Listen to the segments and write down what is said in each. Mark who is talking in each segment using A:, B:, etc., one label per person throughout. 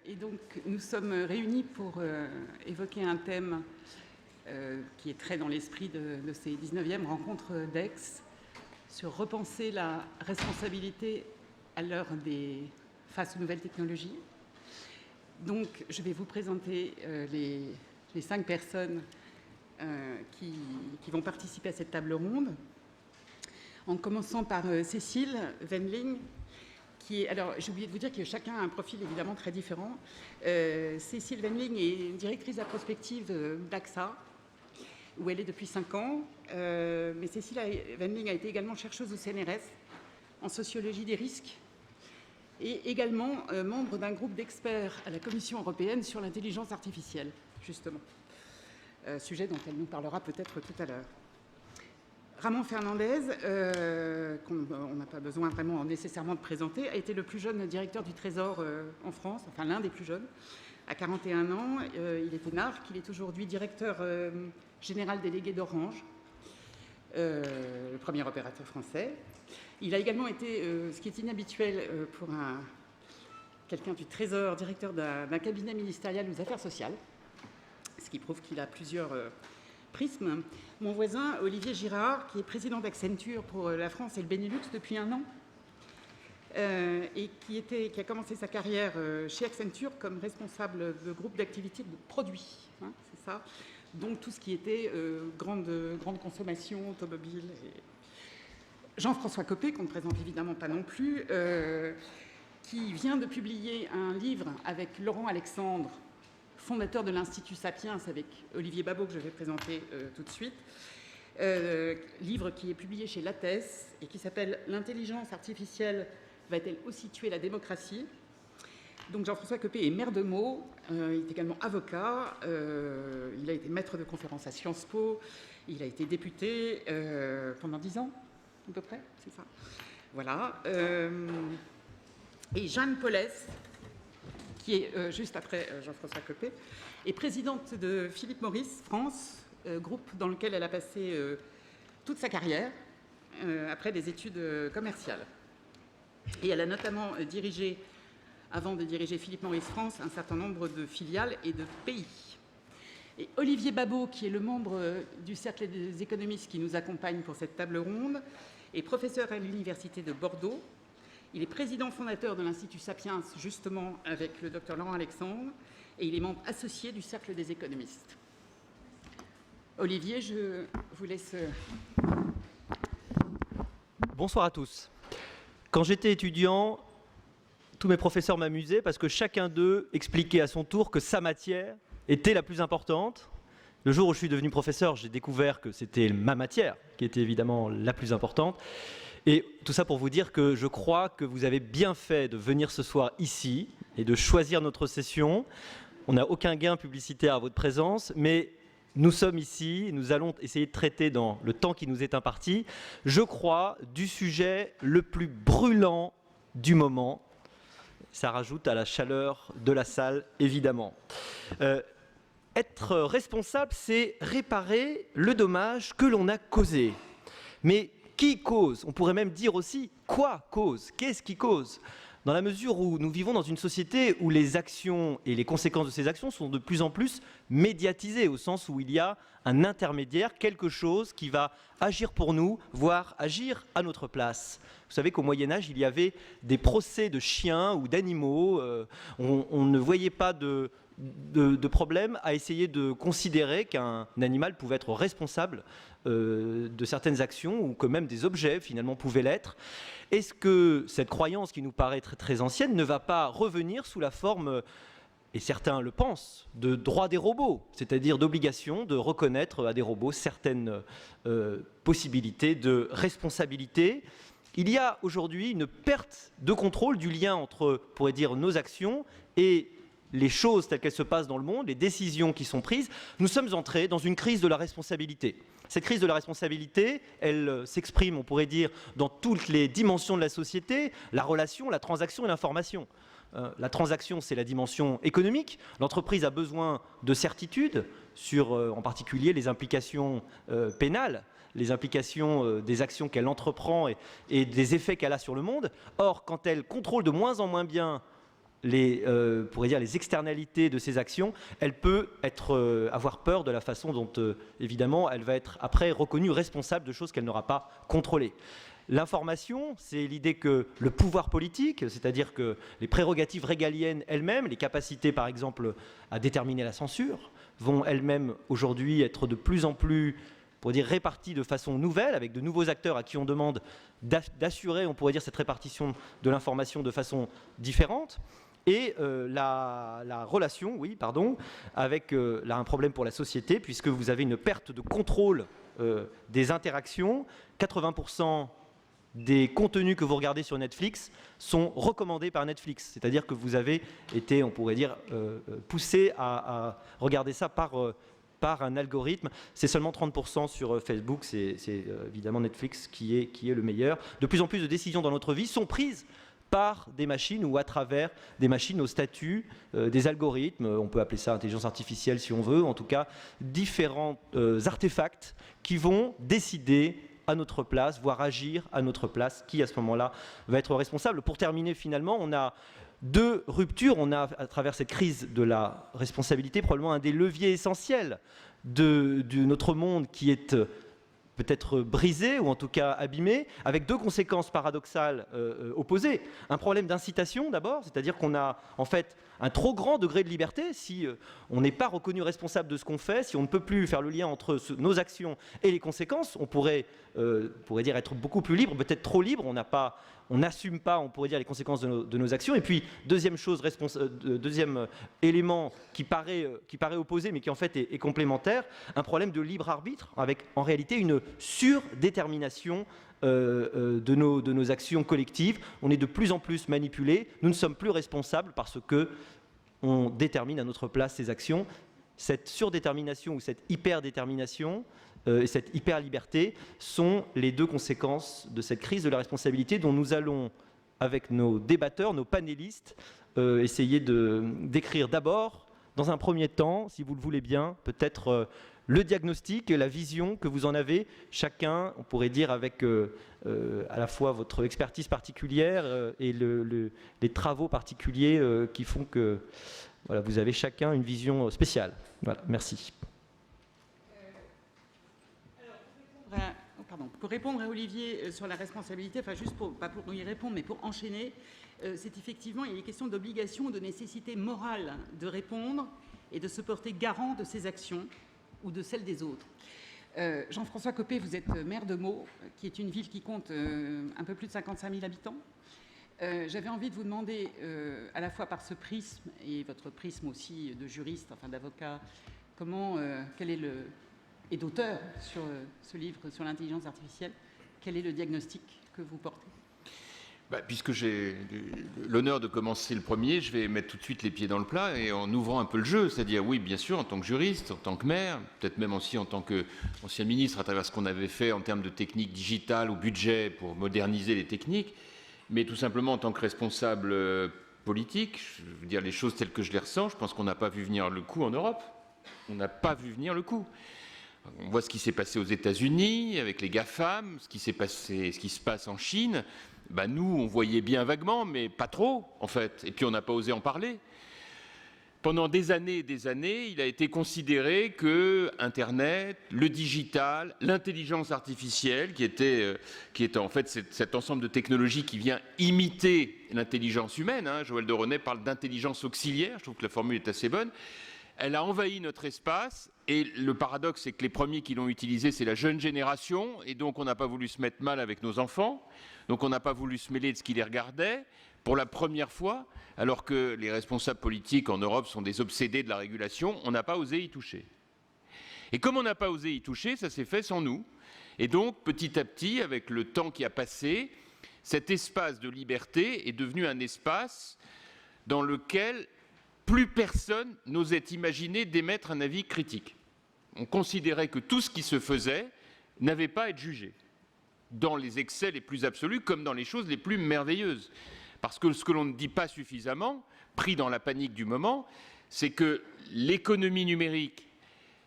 A: Et donc, nous sommes réunis pour évoquer un thème qui est très dans l'esprit de ces 19e rencontres d'Aix, sur repenser la responsabilité à l'heure face aux nouvelles technologies. Donc, je vais vous présenter les 5 personnes qui vont participer à cette table ronde, en commençant par Cécile Wendling, alors, j'ai oublié de vous dire que chacun a un profil évidemment très différent. Cécile Wendling est directrice de la prospective d'AXA, où elle est depuis 5 ans. Mais Cécile Wendling a été également chercheuse au CNRS en sociologie des risques et également membre d'un groupe d'experts à la Commission européenne sur l'intelligence artificielle, justement. Sujet dont elle nous parlera peut-être tout à l'heure. Ramon Fernandez, qu'on n'a pas besoin vraiment nécessairement de présenter, a été le plus jeune directeur du Trésor en France, enfin l'un des plus jeunes, à 41 ans. Il était NARC, il est aujourd'hui directeur général délégué d'Orange, le premier opérateur français. Il a également été, ce qui est inhabituel pour quelqu'un du Trésor, directeur d'un cabinet ministériel aux affaires sociales, ce qui prouve qu'il a plusieurs prismes. Mon voisin, Olivier Girard, qui est président d'Accenture pour la France et le Benelux depuis 1 an, et qui a commencé sa carrière chez Accenture comme responsable de groupe d'activité de produits, hein, c'est ça, donc tout ce qui était grande consommation, automobile. Jean-François Copé, qu'on ne présente évidemment pas non plus, qui vient de publier un livre avec Laurent Alexandre, fondateur de l'Institut Sapiens, avec Olivier Babot, que je vais présenter tout de suite. Livre qui est publié chez Lattès et qui s'appelle « L'intelligence artificielle va-t-elle aussi tuer la démocratie ?» Donc Jean-François Copé est maire de Meaux, il est également avocat, il a été maître de conférence à Sciences Po, il a été député pendant 10 ans, à peu près, c'est ça. Voilà. Et Jeanne Paulès, qui est juste après Jean-François Copé, est présidente de Philip Morris France, groupe dans lequel elle a passé toute sa carrière, après des études commerciales. Et elle a notamment dirigé, avant de diriger Philip Morris France, un certain nombre de filiales et de pays. Et Olivier Babot, qui est le membre du Cercle des économistes qui nous accompagne pour cette table ronde, est professeur à l'Université de Bordeaux. Il est président fondateur de l'Institut Sapiens, justement, avec le docteur Laurent Alexandre, et il est membre associé du Cercle des économistes. Olivier, je vous laisse...
B: Bonsoir à tous. Quand j'étais étudiant, tous mes professeurs m'amusaient parce que chacun d'eux expliquait à son tour que sa matière était la plus importante. Le jour où je suis devenu professeur, j'ai découvert que c'était ma matière qui était évidemment la plus importante. Et tout ça pour vous dire que je crois que vous avez bien fait de venir ce soir ici et de choisir notre session. On n'a aucun gain publicitaire à votre présence, mais nous sommes ici, nous allons essayer de traiter dans le temps qui nous est imparti, je crois, du sujet le plus brûlant du moment. Ça rajoute à la chaleur de la salle, évidemment. Être responsable, c'est réparer le dommage que l'on a causé. Mais qui cause? On pourrait même dire aussi quoi cause? Qu'est-ce qui cause? Dans la mesure où nous vivons dans une société où les actions et les conséquences de ces actions sont de plus en plus médiatisées, au sens où il y a un intermédiaire, quelque chose qui va agir pour nous, voire agir à notre place. Vous savez qu'au Moyen-Âge, il y avait des procès de chiens ou d'animaux. On ne voyait pas de problème à essayer de considérer qu'un animal pouvait être responsable de certaines actions ou que même des objets finalement pouvaient l'être. Est-ce que cette croyance qui nous paraît très, très ancienne ne va pas revenir sous la forme, et certains le pensent, de droit des robots, c'est-à-dire d'obligation de reconnaître à des robots certaines possibilités de responsabilité? Il y a aujourd'hui une perte de contrôle du lien entre, on pourrait dire, nos actions et les choses telles qu'elles se passent dans le monde, les décisions qui sont prises. Nous sommes entrés dans une crise de la responsabilité. Cette crise de la responsabilité, elle s'exprime, on pourrait dire, dans toutes les dimensions de la société, la relation, la transaction et l'information. La transaction, c'est la dimension économique. L'entreprise a besoin de certitudes sur, en particulier, les implications pénales, les implications des actions qu'elle entreprend et des effets qu'elle a sur le monde. Or, quand elle contrôle de moins en moins bien on pourrait dire les externalités de ces actions, elle peut avoir peur de la façon dont, évidemment, elle va être après reconnue responsable de choses qu'elle n'aura pas contrôlées. L'information, c'est l'idée que le pouvoir politique, c'est-à-dire que les prérogatives régaliennes elles-mêmes, les capacités par exemple à déterminer la censure, vont elles-mêmes aujourd'hui être de plus en plus, pour dire, réparties de façon nouvelle, avec de nouveaux acteurs à qui on demande d'assurer, on pourrait dire, cette répartition de l'information de façon différente. Et la relation, avec un problème pour la société, puisque vous avez une perte de contrôle des interactions. 80% des contenus que vous regardez sur Netflix sont recommandés par Netflix. C'est-à-dire que vous avez été, on pourrait dire, poussé à regarder ça par un algorithme. C'est seulement 30% sur Facebook, c'est évidemment Netflix qui est le meilleur. De plus en plus de décisions dans notre vie sont prises par des machines ou à travers des machines au statut des algorithmes, on peut appeler ça intelligence artificielle si on veut, en tout cas différents artefacts qui vont décider à notre place, voire agir à notre place, qui à ce moment-là va être responsable. Pour terminer finalement, on a deux ruptures, on a à travers cette crise de la responsabilité probablement un des leviers essentiels de notre monde qui est peut-être brisé ou en tout cas abîmé, avec deux conséquences paradoxales opposées. Un problème d'incitation d'abord, c'est-à-dire qu'on a en fait un trop grand degré de liberté si on n'est pas reconnu responsable de ce qu'on fait, si on ne peut plus faire le lien entre nos actions et les conséquences, on pourrait dire être beaucoup plus libre, peut-être trop libre, on n'assume pas, on pourrait dire, les conséquences de nos actions. Et puis, deuxième chose, deuxième élément qui paraît opposé, mais qui en fait est complémentaire, un problème de libre arbitre, avec en réalité une surdétermination de nos actions collectives. On est de plus en plus manipulés, nous ne sommes plus responsables parce que on détermine à notre place ces actions. Cette surdétermination ou cette hyperdétermination et cette hyper-liberté sont les deux conséquences de cette crise de la responsabilité dont nous allons, avec nos débatteurs, nos panélistes, essayer de décrire d'abord, dans un premier temps, si vous le voulez bien, peut-être le diagnostic et la vision que vous en avez, chacun, on pourrait dire, avec à la fois votre expertise particulière et les travaux particuliers qui font que voilà, vous avez chacun une vision spéciale. Voilà, merci.
A: Pour répondre à Olivier sur la responsabilité, enfin juste pas pour y répondre, mais pour enchaîner, c'est effectivement, il est question d'obligation, de nécessité morale de répondre et de se porter garant de ses actions ou de celles des autres. Jean-François Copé, vous êtes maire de Meaux, qui est une ville qui compte un peu plus de 55 000 habitants. J'avais envie de vous demander, à la fois par ce prisme et votre prisme aussi de juriste, enfin d'avocat, quel est et d'auteur sur ce livre sur l'intelligence artificielle, quel est le diagnostic que vous portez ?
C: Puisque j'ai l'honneur de commencer le premier, je vais mettre tout de suite les pieds dans le plat et en ouvrant un peu le jeu, c'est-à-dire oui, bien sûr, en tant que juriste, en tant que maire, peut-être même aussi en tant qu'ancien ministre à travers ce qu'on avait fait en termes de techniques digitales ou budget pour moderniser les techniques, mais tout simplement en tant que responsable politique, je veux dire les choses telles que je les ressens, je pense qu'on n'a pas vu venir le coup en Europe. On n'a pas vu venir le coup. On voit ce qui s'est passé aux États-Unis avec les GAFAM, ce qui se passe en Chine. Nous, on voyait bien vaguement, mais pas trop, en fait. Et puis, on n'a pas osé en parler. Pendant des années et des années, il a été considéré que Internet, le digital, l'intelligence artificielle, qui était en fait cet ensemble de technologies qui vient imiter l'intelligence humaine, Joël de René parle d'intelligence auxiliaire, je trouve que la formule est assez bonne, elle a envahi notre espace, et le paradoxe, c'est que les premiers qui l'ont utilisé, c'est la jeune génération, et donc on n'a pas voulu se mettre mal avec nos enfants, donc on n'a pas voulu se mêler de ce qui les regardait, pour la première fois, alors que les responsables politiques en Europe sont des obsédés de la régulation, on n'a pas osé y toucher. Et comme on n'a pas osé y toucher, ça s'est fait sans nous, et donc petit à petit, avec le temps qui a passé, cet espace de liberté est devenu un espace dans lequel plus personne n'osait imaginer d'émettre un avis critique. On considérait que tout ce qui se faisait n'avait pas à être jugé, dans les excès les plus absolus comme dans les choses les plus merveilleuses. Parce que ce que l'on ne dit pas suffisamment, pris dans la panique du moment, c'est que l'économie numérique,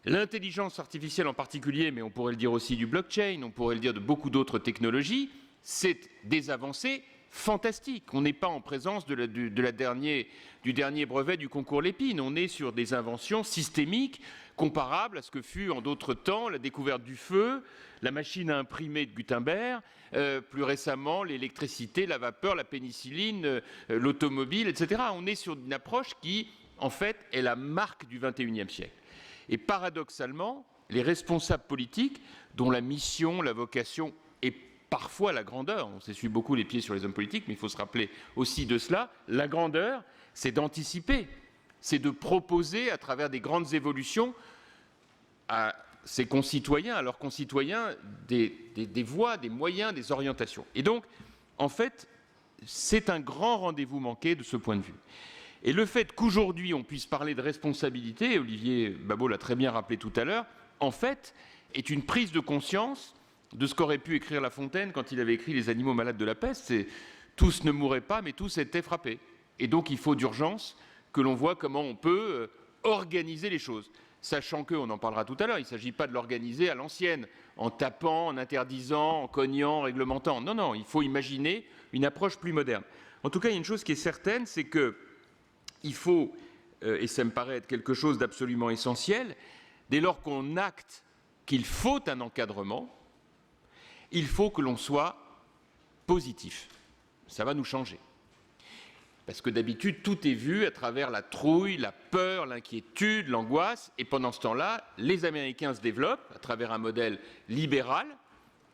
C: l'intelligence artificielle en particulier, mais on pourrait le dire aussi du blockchain, on pourrait le dire de beaucoup d'autres technologies, c'est des avancées fantastique. On n'est pas en présence du dernier brevet du concours Lépine. On est sur des inventions systémiques comparables à ce que fut en d'autres temps la découverte du feu, la machine à imprimer de Gutenberg, plus récemment l'électricité, la vapeur, la pénicilline, l'automobile, etc. On est sur une approche qui, en fait, est la marque du XXIe siècle. Et paradoxalement, les responsables politiques, dont la mission, la vocation et parfois la grandeur, on s'essuie beaucoup les pieds sur les hommes politiques, mais il faut se rappeler aussi de cela, la grandeur, c'est d'anticiper, c'est de proposer à travers des grandes évolutions à ses concitoyens, à leurs concitoyens, des voies, des moyens, des orientations. Et donc, en fait, c'est un grand rendez-vous manqué de ce point de vue. Et le fait qu'aujourd'hui on puisse parler de responsabilité, Olivier Babot l'a très bien rappelé tout à l'heure, en fait, est une prise de conscience de ce qu'aurait pu écrire La Fontaine quand il avait écrit Les animaux malades de la peste. C'est « tous ne mouraient pas, mais tous étaient frappés ». Et donc il faut d'urgence que l'on voit comment on peut organiser les choses. Sachant que, on en parlera tout à l'heure, il ne s'agit pas de l'organiser à l'ancienne, en tapant, en interdisant, en cognant, en réglementant. Non, non, il faut imaginer une approche plus moderne. En tout cas, il y a une chose qui est certaine, c'est qu'il faut, et ça me paraît être quelque chose d'absolument essentiel, dès lors qu'on acte qu'il faut un encadrement, il faut que l'on soit positif. Ça va nous changer. Parce que d'habitude, tout est vu à travers la trouille, la peur, l'inquiétude, l'angoisse. Et pendant ce temps-là, les Américains se développent à travers un modèle libéral.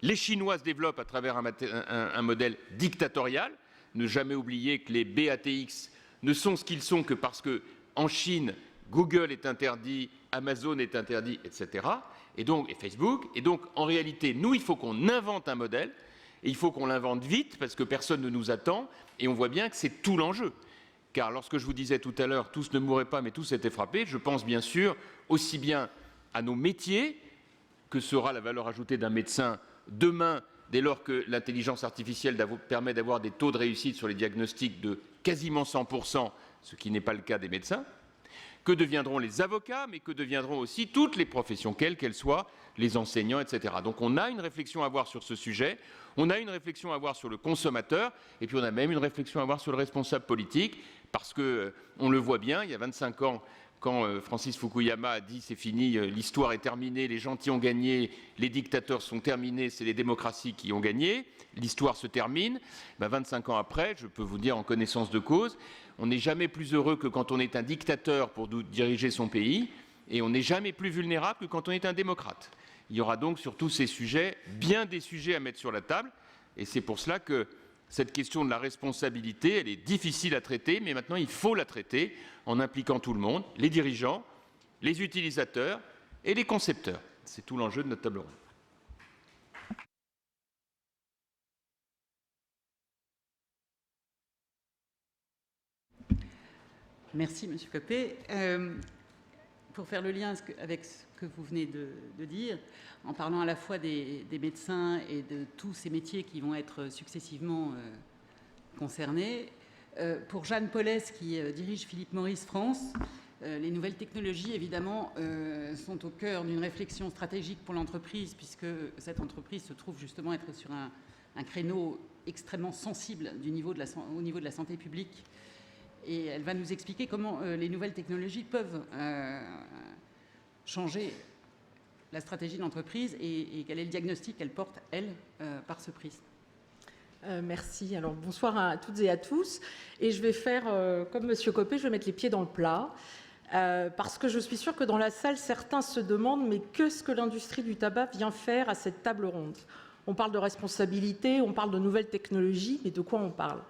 C: Les Chinois se développent à travers un modèle dictatorial. Ne jamais oublier que les BATX ne sont ce qu'ils sont que parce qu'en Chine, Google est interdit, Amazon est interdit, etc. Et Facebook. Et donc, en réalité, nous, il faut qu'on invente un modèle. Et il faut qu'on l'invente vite parce que personne ne nous attend et on voit bien que c'est tout l'enjeu. Car lorsque je vous disais tout à l'heure, tous ne mouraient pas mais tous étaient frappés, je pense bien sûr aussi bien à nos métiers, que sera la valeur ajoutée d'un médecin demain dès lors que l'intelligence artificielle permet d'avoir des taux de réussite sur les diagnostics de quasiment 100%, ce qui n'est pas le cas des médecins. Que deviendront les avocats, mais que deviendront aussi toutes les professions, quelles qu'elles soient, les enseignants, etc. Donc on a une réflexion à avoir sur ce sujet, on a une réflexion à avoir sur le consommateur, et puis on a même une réflexion à avoir sur le responsable politique, parce qu'on le voit bien, il y a 25 ans, quand Francis Fukuyama a dit « c'est fini, l'histoire est terminée, les gentils ont gagné, les dictateurs sont terminés, c'est les démocraties qui ont gagné, l'histoire se termine », 25 ans après, je peux vous dire en connaissance de cause, on n'est jamais plus heureux que quand on est un dictateur pour diriger son pays, et on n'est jamais plus vulnérable que quand on est un démocrate. Il y aura donc sur tous ces sujets, bien des sujets à mettre sur la table, et c'est pour cela que cette question de la responsabilité, elle est difficile à traiter, mais maintenant il faut la traiter en impliquant tout le monde, les dirigeants, les utilisateurs et les concepteurs. C'est tout l'enjeu de notre table ronde.
A: Merci, Monsieur Copé. Pour faire le lien avec ce que vous venez de dire, en parlant à la fois des médecins et de tous ces métiers qui vont être successivement concernés, pour Jeanne Paulès, qui dirige Philip Morris France, les nouvelles technologies, évidemment, sont au cœur d'une réflexion stratégique pour l'entreprise, puisque cette entreprise se trouve justement être sur un créneau extrêmement sensible au niveau de la santé publique. Et elle va nous expliquer comment les nouvelles technologies peuvent changer la stratégie de l'entreprise et quel est le diagnostic qu'elle porte, elle, par ce prisme.
D: Merci. Alors, bonsoir à toutes et à tous. Et je vais faire, comme Monsieur Copé, je vais mettre les pieds dans le plat. Parce que je suis sûre que dans la salle, certains se demandent mais qu'est-ce que l'industrie du tabac vient faire à cette table ronde ? On parle de responsabilité, on parle de nouvelles technologies, mais de quoi on parle ?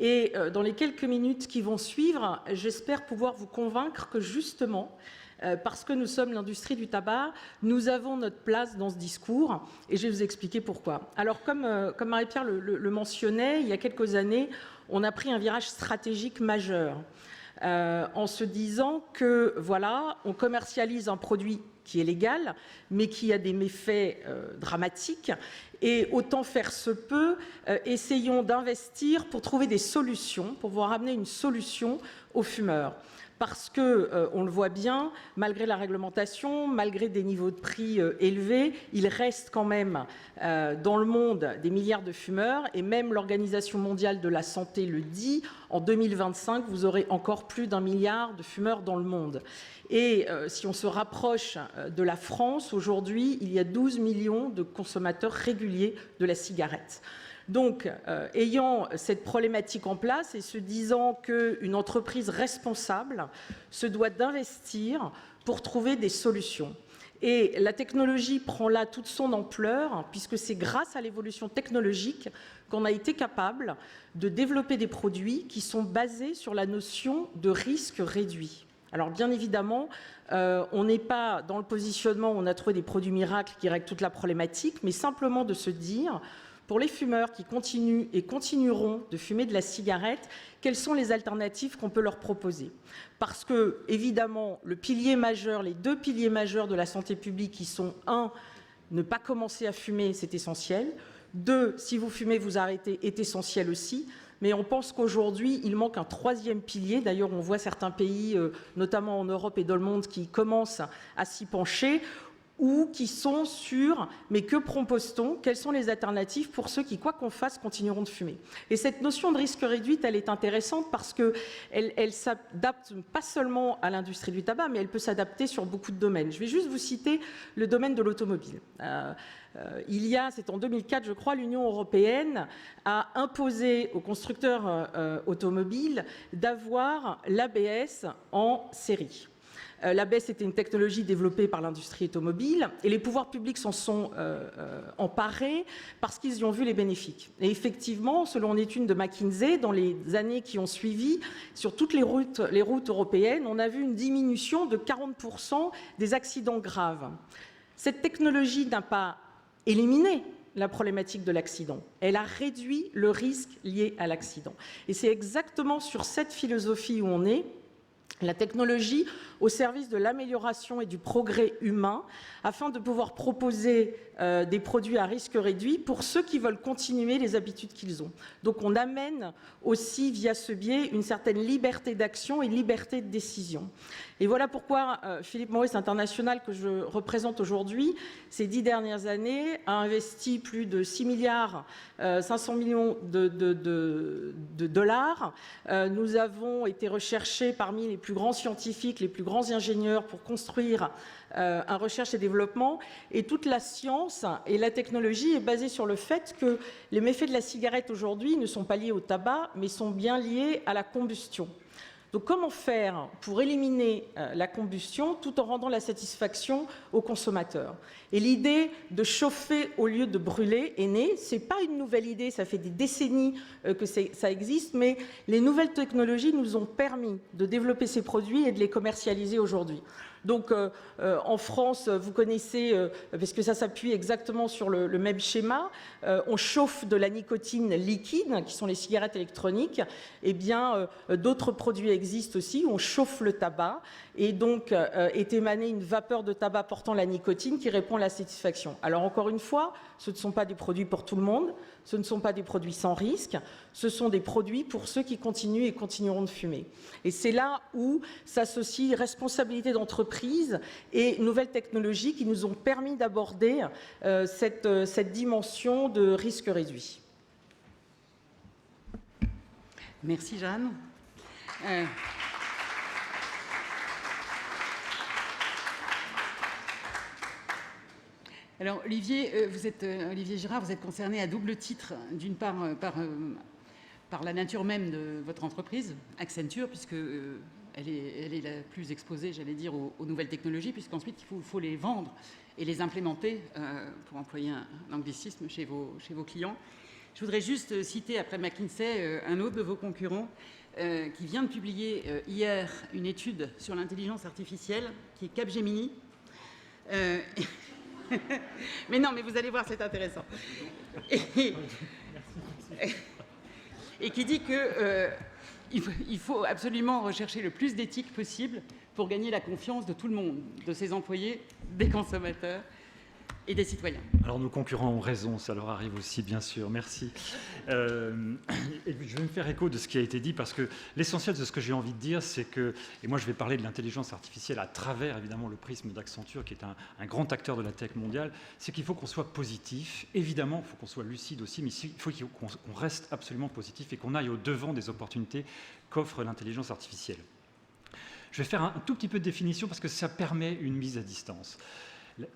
D: Et dans les quelques minutes qui vont suivre, j'espère pouvoir vous convaincre que justement, parce que nous sommes l'industrie du tabac, nous avons notre place dans ce discours et je vais vous expliquer pourquoi. Alors comme Marie-Pierre le mentionnait, il y a quelques années, on a pris un virage stratégique majeur en se disant que voilà, on commercialise un produit qui est légal, mais qui a des méfaits dramatiques. Et autant faire se peut, essayons d'investir pour trouver des solutions, pour pouvoir amener une solution aux fumeurs. parce que, on le voit bien, malgré la réglementation, malgré des niveaux de prix élevés, il reste quand même dans le monde des milliards de fumeurs, et même l'Organisation mondiale de la santé le dit, en 2025, vous aurez encore plus d'1 milliard de fumeurs dans le monde. Et si on se rapproche de la France, aujourd'hui, il y a 12 millions de consommateurs réguliers de la cigarette. Donc, ayant cette problématique en place et se disant qu'une entreprise responsable se doit d'investir pour trouver des solutions. Et la technologie prend là toute son ampleur, puisque c'est grâce à l'évolution technologique qu'on a été capable de développer des produits qui sont basés sur la notion de risque réduit. Alors bien évidemment, on n'est pas dans le positionnement où on a trouvé des produits miracles qui règlent toute la problématique, mais simplement de se dire, pour les fumeurs qui continuent et continueront de fumer de la cigarette, quelles sont les alternatives qu'on peut leur proposer. Parce que, évidemment, le pilier majeur, les 2 piliers majeurs de la santé publique qui sont 1, ne pas commencer à fumer, c'est essentiel. 2, si vous fumez, vous arrêtez, est essentiel aussi. Mais on pense qu'aujourd'hui, il manque un 3e pilier. D'ailleurs, on voit certains pays, notamment en Europe et dans le monde, qui commencent à s'y pencher ou qui sont sur « mais que propose-t-on ? Quelles sont les alternatives pour ceux qui, quoi qu'on fasse, continueront de fumer ?» Et cette notion de risque réduit, elle est intéressante parce qu'elle s'adapte pas seulement à l'industrie du tabac, mais elle peut s'adapter sur beaucoup de domaines. Je vais juste vous citer le domaine de l'automobile. C'est en 2004, je crois, l'Union européenne a imposé aux constructeurs automobiles d'avoir l'ABS en série. L'ABS était une technologie développée par l'industrie automobile et les pouvoirs publics s'en sont emparés parce qu'ils y ont vu les bénéfices. Et effectivement, selon une étude de McKinsey, dans les années qui ont suivi, sur toutes les routes européennes, on a vu une diminution de 40% des accidents graves. Cette technologie n'a pas éliminé la problématique de l'accident. Elle a réduit le risque lié à l'accident. Et c'est exactement sur cette philosophie où on est, la technologie au service de l'amélioration et du progrès humain, afin de pouvoir proposer des produits à risque réduit pour ceux qui veulent continuer les habitudes qu'ils ont. Donc on amène aussi, via ce biais, une certaine liberté d'action et liberté de décision. Et voilà pourquoi Philip Morris International, que je représente aujourd'hui, ces 10 dernières années, a investi plus de 6 milliards 500 millions de dollars. Nous avons été recherchés parmi les plus grands scientifiques, les plus grands ingénieurs pour construire un recherche et développement. Et toute la science et la technologie est basée sur le fait que les méfaits de la cigarette aujourd'hui ne sont pas liés au tabac, mais sont bien liés à la combustion. Donc comment faire pour éliminer la combustion tout en rendant la satisfaction aux consommateurs? Et l'idée de chauffer au lieu de brûler est née. Ce n'est pas une nouvelle idée, ça fait des décennies que ça existe, mais les nouvelles technologies nous ont permis de développer ces produits et de les commercialiser aujourd'hui. Donc en France, vous connaissez, parce que ça s'appuie exactement sur le même schéma, on chauffe de la nicotine liquide, qui sont les cigarettes électroniques. Eh bien, d'autres produits existent aussi, où on chauffe le tabac, et donc est émanée une vapeur de tabac portant la nicotine qui répond à la satisfaction. Alors encore une fois, ce ne sont pas des produits pour tout le monde, ce ne sont pas des produits sans risque, ce sont des produits pour ceux qui continuent et continueront de fumer. Et c'est là où s'associe responsabilité d'entreprise et nouvelles technologies qui nous ont permis d'aborder cette dimension de risque réduit.
A: Merci Jeanne. Alors Olivier Girard, vous êtes concerné à double titre, d'une part par la nature même de votre entreprise, Accenture, puisque elle est la plus exposée, j'allais dire, aux nouvelles technologies, puisqu'ensuite il faut les vendre et les implémenter, pour employer un anglicisme, chez vos clients. Je voudrais juste citer, après McKinsey, un autre de vos concurrents qui vient de publier hier une étude sur l'intelligence artificielle, qui est Capgemini. Mais non, mais vous allez voir, c'est intéressant. Et qui dit qu'il faut absolument rechercher le plus d'éthique possible pour gagner la confiance de tout le monde, de ses employés, des consommateurs et des citoyens.
E: Alors nos concurrents ont raison, ça leur arrive aussi, bien sûr, merci. Et je vais me faire écho de ce qui a été dit, parce que l'essentiel de ce que j'ai envie de dire, c'est que, et moi je vais parler de l'intelligence artificielle à travers évidemment le prisme d'Accenture, qui est un grand acteur de la tech mondiale, c'est qu'il faut qu'on soit positif, évidemment, il faut qu'on soit lucide aussi, mais il faut qu'on reste absolument positif et qu'on aille au-devant des opportunités qu'offre l'intelligence artificielle. Je vais faire un tout petit peu de définition parce que ça permet une mise à distance.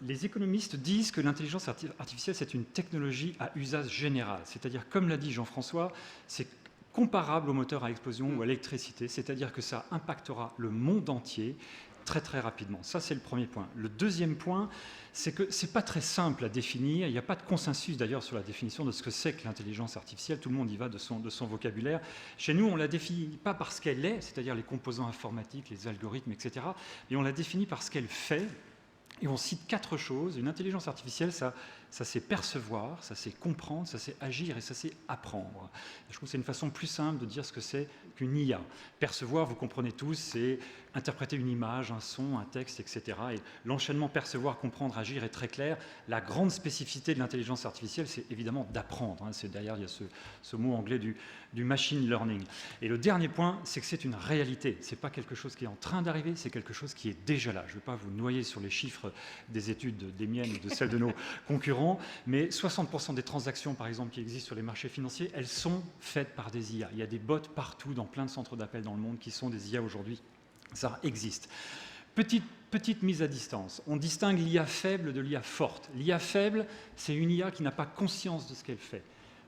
E: Les économistes disent que l'intelligence artificielle, c'est une technologie à usage général. C'est-à-dire, comme l'a dit Jean-François, c'est comparable au moteur à explosion ou à l'électricité, c'est-à-dire que ça impactera le monde entier très très rapidement. Ça, c'est le premier point. Le deuxième point, c'est que ce n'est pas très simple à définir. Il n'y a pas de consensus d'ailleurs sur la définition de ce que c'est que l'intelligence artificielle. Tout le monde y va de son vocabulaire. Chez nous, on ne la définit pas par ce qu'elle est, c'est-à-dire les composants informatiques, les algorithmes, etc. Et on la définit par ce qu'elle fait. Et on cite 4 choses. Une intelligence artificielle, ça sait percevoir, ça sait comprendre, ça sait agir et ça sait apprendre. Je trouve que c'est une façon plus simple de dire ce que c'est qu'une IA. Percevoir, vous comprenez tous, c'est interpréter une image, un son, un texte, etc. Et l'enchaînement percevoir, comprendre, agir est très clair. La grande spécificité de l'intelligence artificielle, c'est évidemment d'apprendre. C'est derrière, il y a ce mot anglais du machine learning. Et le dernier point, c'est que c'est une réalité. Ce n'est pas quelque chose qui est en train d'arriver, c'est quelque chose qui est déjà là. Je ne vais pas vous noyer sur les chiffres des études des miennes ou de celles de nos concurrents, mais 60% des transactions, par exemple, qui existent sur les marchés financiers, elles sont faites par des IA. Il y a des bots partout, dans plein de centres d'appel dans le monde, qui sont des IA aujourd'hui. Ça existe. Petite mise à distance. On distingue l'IA faible de l'IA forte. L'IA faible, c'est une IA qui n'a pas conscience de ce qu'elle fait.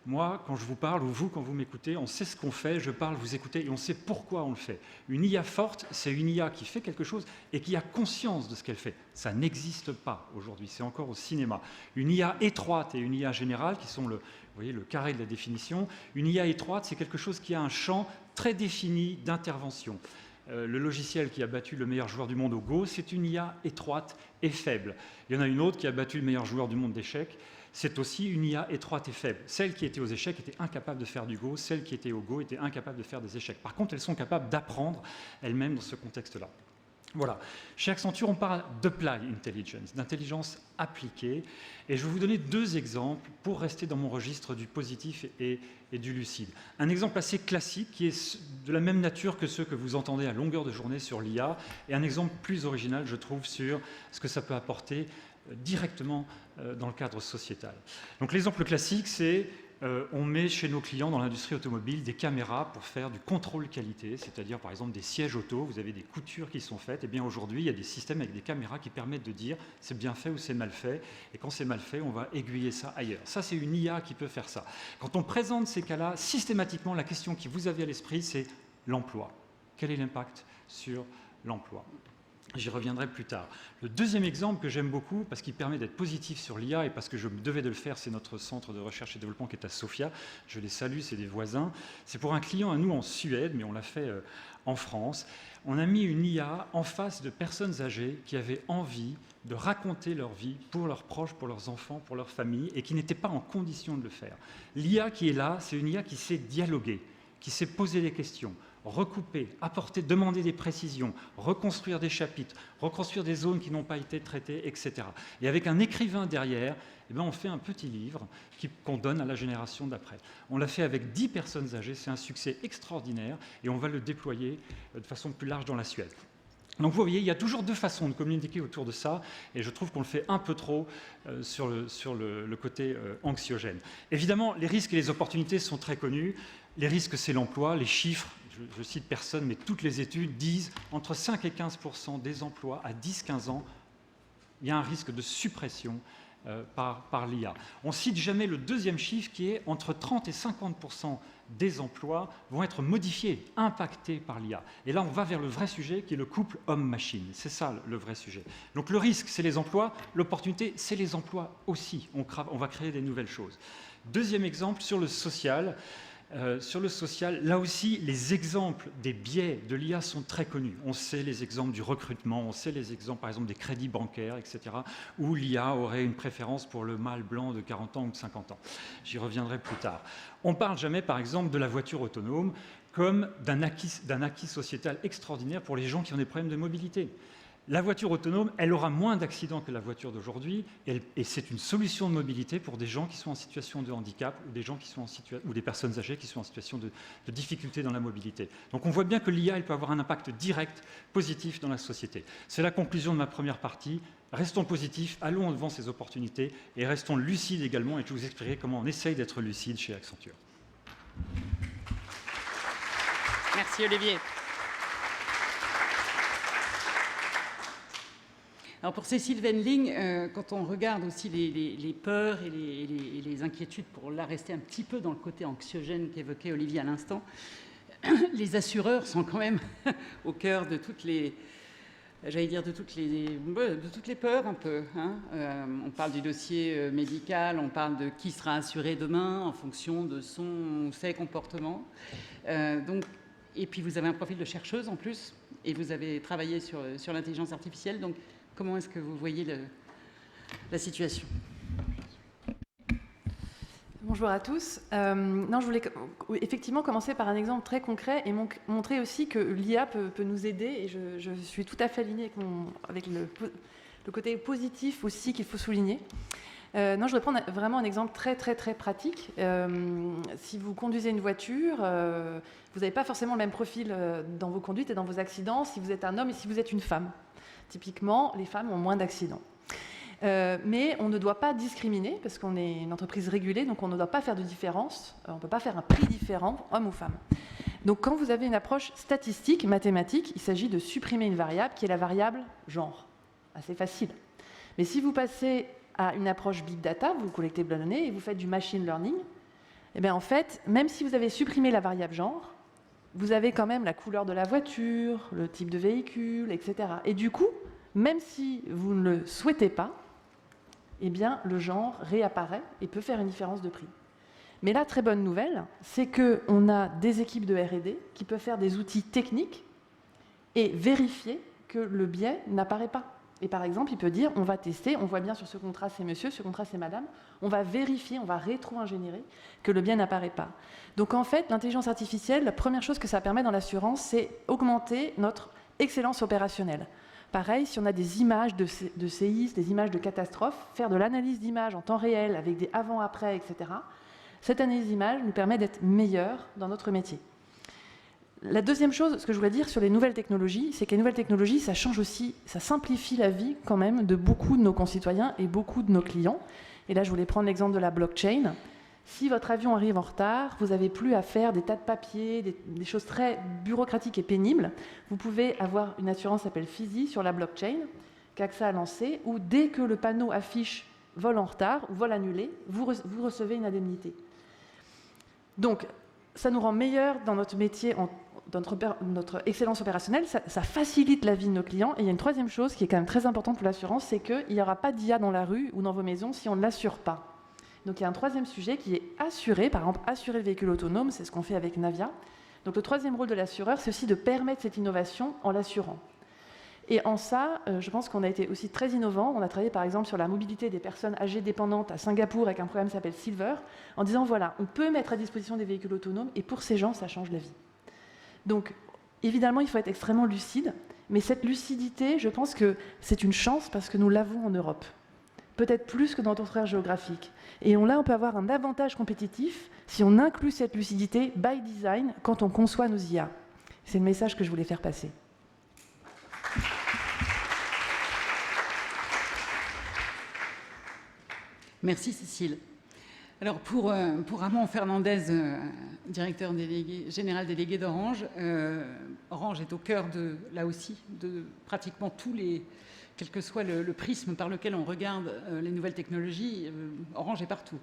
E: Moi, quand je vous parle, ou vous, quand vous m'écoutez, on sait ce qu'on fait, je parle, vous écoutez, et on sait pourquoi on le fait. Une IA forte, c'est une IA qui fait quelque chose et qui a conscience de ce qu'elle fait. Ça n'existe pas aujourd'hui, c'est encore au cinéma. Une IA étroite et une IA générale, qui sont vous voyez, le carré de la définition. Une IA étroite, c'est quelque chose qui a un champ très défini d'intervention. Le logiciel qui a battu le meilleur joueur du monde au Go, c'est une IA étroite et faible. Il y en a une autre qui a battu le meilleur joueur du monde d'échecs. C'est aussi une IA étroite et faible. Celle qui était aux échecs était incapable de faire du Go, celle qui était au Go était incapable de faire des échecs. Par contre, elles sont capables d'apprendre elles-mêmes dans ce contexte-là. Voilà. Chez Accenture, on parle d'applied intelligence, d'intelligence appliquée. Et je vais vous donner 2 exemples pour rester dans mon registre du positif et du lucide. Un exemple assez classique qui est de la même nature que ceux que vous entendez à longueur de journée sur l'IA, et un exemple plus original, je trouve, sur ce que ça peut apporter directement dans le cadre sociétal. Donc l'exemple classique, c'est on met chez nos clients dans l'industrie automobile des caméras pour faire du contrôle qualité, c'est-à-dire par exemple des sièges auto, vous avez des coutures qui sont faites, et bien aujourd'hui il y a des systèmes avec des caméras qui permettent de dire c'est bien fait ou c'est mal fait, et quand c'est mal fait, on va aiguiller ça ailleurs. Ça, c'est une IA qui peut faire ça. Quand on présente ces cas-là, systématiquement, la question qui vous avez à l'esprit, c'est l'emploi. Quel est l'impact sur l'emploi ? J'y reviendrai plus tard. Le deuxième exemple que j'aime beaucoup, parce qu'il permet d'être positif sur l'IA et parce que je me devais de le faire, c'est notre centre de recherche et développement qui est à Sofia. Je les salue, c'est des voisins. C'est pour un client à nous en Suède, mais on l'a fait en France. On a mis une IA en face de personnes âgées qui avaient envie de raconter leur vie pour leurs proches, pour leurs enfants, pour leur famille, et qui n'étaient pas en condition de le faire. L'IA qui est là, c'est une IA qui sait dialoguer, qui sait poser des questions, recouper, apporter, demander des précisions, reconstruire des chapitres, reconstruire des zones qui n'ont pas été traitées, etc. Et avec un écrivain derrière, eh bien, on fait un petit livre qu'on donne à la génération d'après. On l'a fait avec 10 personnes âgées, c'est un succès extraordinaire, et on va le déployer de façon plus large dans la Suède. Donc vous voyez, il y a toujours 2 façons de communiquer autour de ça, et je trouve qu'on le fait un peu trop sur le côté anxiogène. Évidemment, les risques et les opportunités sont très connus. Les risques, c'est l'emploi, les chiffres, je cite personne, mais toutes les études disent entre 5 et 15% des emplois à 10-15 ans, il y a un risque de suppression par l'IA. On ne cite jamais le deuxième chiffre qui est entre 30 et 50% des emplois vont être modifiés, impactés par l'IA. Et là, on va vers le vrai sujet qui est le couple homme-machine. C'est ça le vrai sujet. Donc le risque, c'est les emplois. L'opportunité, c'est les emplois aussi. On va créer des nouvelles choses. Deuxième exemple, sur le social. Là aussi, les exemples des biais de l'IA sont très connus. On sait les exemples du recrutement, on sait les exemples, par exemple, des crédits bancaires, etc., où l'IA aurait une préférence pour le mâle blanc de 40 ans ou de 50 ans. J'y reviendrai plus tard. On ne parle jamais, par exemple, de la voiture autonome comme d'un acquis sociétal extraordinaire pour les gens qui ont des problèmes de mobilité. La voiture autonome, elle aura moins d'accidents que la voiture d'aujourd'hui, et c'est une solution de mobilité pour des gens qui sont en situation de handicap ou des gens qui sont ou des personnes âgées qui sont en situation de difficulté dans la mobilité. Donc on voit bien que l'IA, elle peut avoir un impact direct, positif dans la société. C'est la conclusion de ma première partie. Restons positifs, allons devant ces opportunités et restons lucides également, et je vous expliquerai comment on essaye d'être lucide chez Accenture.
A: Merci Olivier. Alors pour Cécile Wendling, quand on regarde aussi les peurs et les inquiétudes, pour là rester un petit peu dans le côté anxiogène qu'évoquait Olivier à l'instant, les assureurs sont quand même au cœur de toutes les, j'allais dire de toutes les peurs un peu. Hein. On parle du dossier médical, on parle de qui sera assuré demain en fonction de son ou ses comportements. Et puis vous avez un profil de chercheuse en plus, et vous avez travaillé sur l'intelligence artificielle. Donc comment est-ce que vous voyez la situation ?
F: Bonjour à tous. Je voulais effectivement commencer par un exemple très concret et montrer aussi que l'IA peut nous aider. Et je suis tout à fait alignée avec le côté positif aussi qu'il faut souligner. Je voudrais prendre vraiment un exemple très pratique. Si vous conduisez une voiture, vous n'avez pas forcément le même profil dans vos conduites et dans vos accidents si vous êtes un homme et si vous êtes une femme. Typiquement, les femmes ont moins d'accidents. Mais on ne doit pas discriminer, parce qu'on est une entreprise régulée, donc on ne doit pas faire de différence. On ne peut pas faire un prix différent, homme ou femme. Donc quand vous avez une approche statistique, mathématique, il s'agit de supprimer une variable qui est la variable genre. Assez facile. Mais si vous passez à une approche big data, vous collectez de la donnée et vous faites du machine learning, eh bien en fait, même si vous avez supprimé la variable genre, vous avez quand même la couleur de la voiture, le type de véhicule, etc. Et du coup, même si vous ne le souhaitez pas, eh bien, le genre réapparaît et peut faire une différence de prix. Mais la très bonne nouvelle, c'est qu'on a des équipes de R&D qui peuvent faire des outils techniques et vérifier que le biais n'apparaît pas. Et par exemple, il peut dire, on va tester, on voit bien sur ce contrat c'est monsieur, ce contrat c'est madame, on va vérifier, on va rétro-ingénierer que le biais n'apparaît pas. Donc en fait, l'intelligence artificielle, la première chose que ça permet dans l'assurance, c'est augmenter notre excellence opérationnelle. Pareil, si on a des images de séismes, des images de catastrophes, faire de l'analyse d'images en temps réel avec des avant-après, etc. Cette analyse d'images nous permet d'être meilleurs dans notre métier. La deuxième chose, ce que je voulais dire sur les nouvelles technologies, c'est que les nouvelles technologies, ça change aussi, ça simplifie la vie quand même de beaucoup de nos concitoyens et beaucoup de nos clients. Et là, je voulais prendre l'exemple de la blockchain. Si votre avion arrive en retard, vous n'avez plus à faire des tas de papiers, des choses très bureaucratiques et pénibles. Vous pouvez avoir une assurance qui s'appelle FISI sur la blockchain, qu'AXA a lancée, où dès que le panneau affiche vol en retard ou vol annulé, vous recevez une indemnité. Donc, ça nous rend meilleurs dans notre métier, dans notre excellence opérationnelle, ça facilite la vie de nos clients. Et il y a une troisième chose qui est quand même très importante pour l'assurance, c'est qu'il n'y aura pas d'IA dans la rue ou dans vos maisons si on ne l'assure pas. Donc il y a un troisième sujet qui est assurer, par exemple assurer le véhicule autonome, c'est ce qu'on fait avec Navia. Donc le troisième rôle de l'assureur, c'est aussi de permettre cette innovation en l'assurant. Et en ça, je pense qu'on a été aussi très innovants. On a travaillé par exemple sur la mobilité des personnes âgées dépendantes à Singapour avec un programme qui s'appelle Silver, en disant voilà, on peut mettre à disposition des véhicules autonomes et pour ces gens, ça change la vie. Donc évidemment, il faut être extrêmement lucide, mais cette lucidité, je pense que c'est une chance parce que nous l'avons en Europe. Peut-être plus que dans d'autres aires géographiques. Et on peut avoir un avantage compétitif si on inclut cette lucidité by design quand on conçoit nos IA. C'est le message que je voulais faire passer.
A: Merci Cécile. Alors pour Ramon Fernandez, directeur général délégué d'Orange, Orange est au cœur là aussi, de pratiquement tous les... Quel que soit le prisme par lequel on regarde les nouvelles technologies, Orange est partout.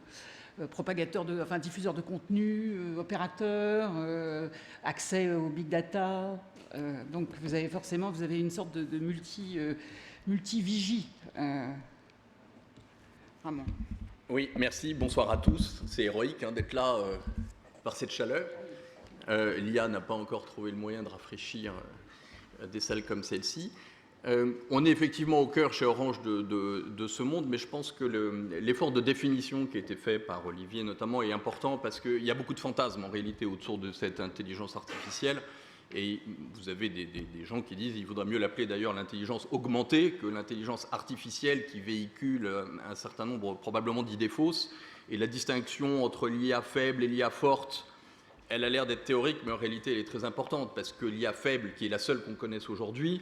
A: Diffuseur de contenu, opérateur, accès au big data. Donc vous avez une sorte de multi-vigie. Vraiment.
G: Oui, merci. Bonsoir à tous. C'est héroïque d'être là par cette chaleur. L'IA n'a pas encore trouvé le moyen de rafraîchir des salles comme celle-ci. On est effectivement au cœur chez Orange de ce monde, mais je pense que l'effort de définition qui a été fait par Olivier notamment est important parce qu'il y a beaucoup de fantasmes en réalité autour de cette intelligence artificielle Et vous avez des gens qui disent qu'il vaudrait mieux l'appeler d'ailleurs l'intelligence augmentée que l'intelligence artificielle qui véhicule un certain nombre probablement d'idées fausses. Et la distinction entre l'IA faible et l'IA forte, elle a l'air d'être théorique, mais en réalité elle est très importante, parce que l'IA faible, qui est la seule qu'on connaisse aujourd'hui,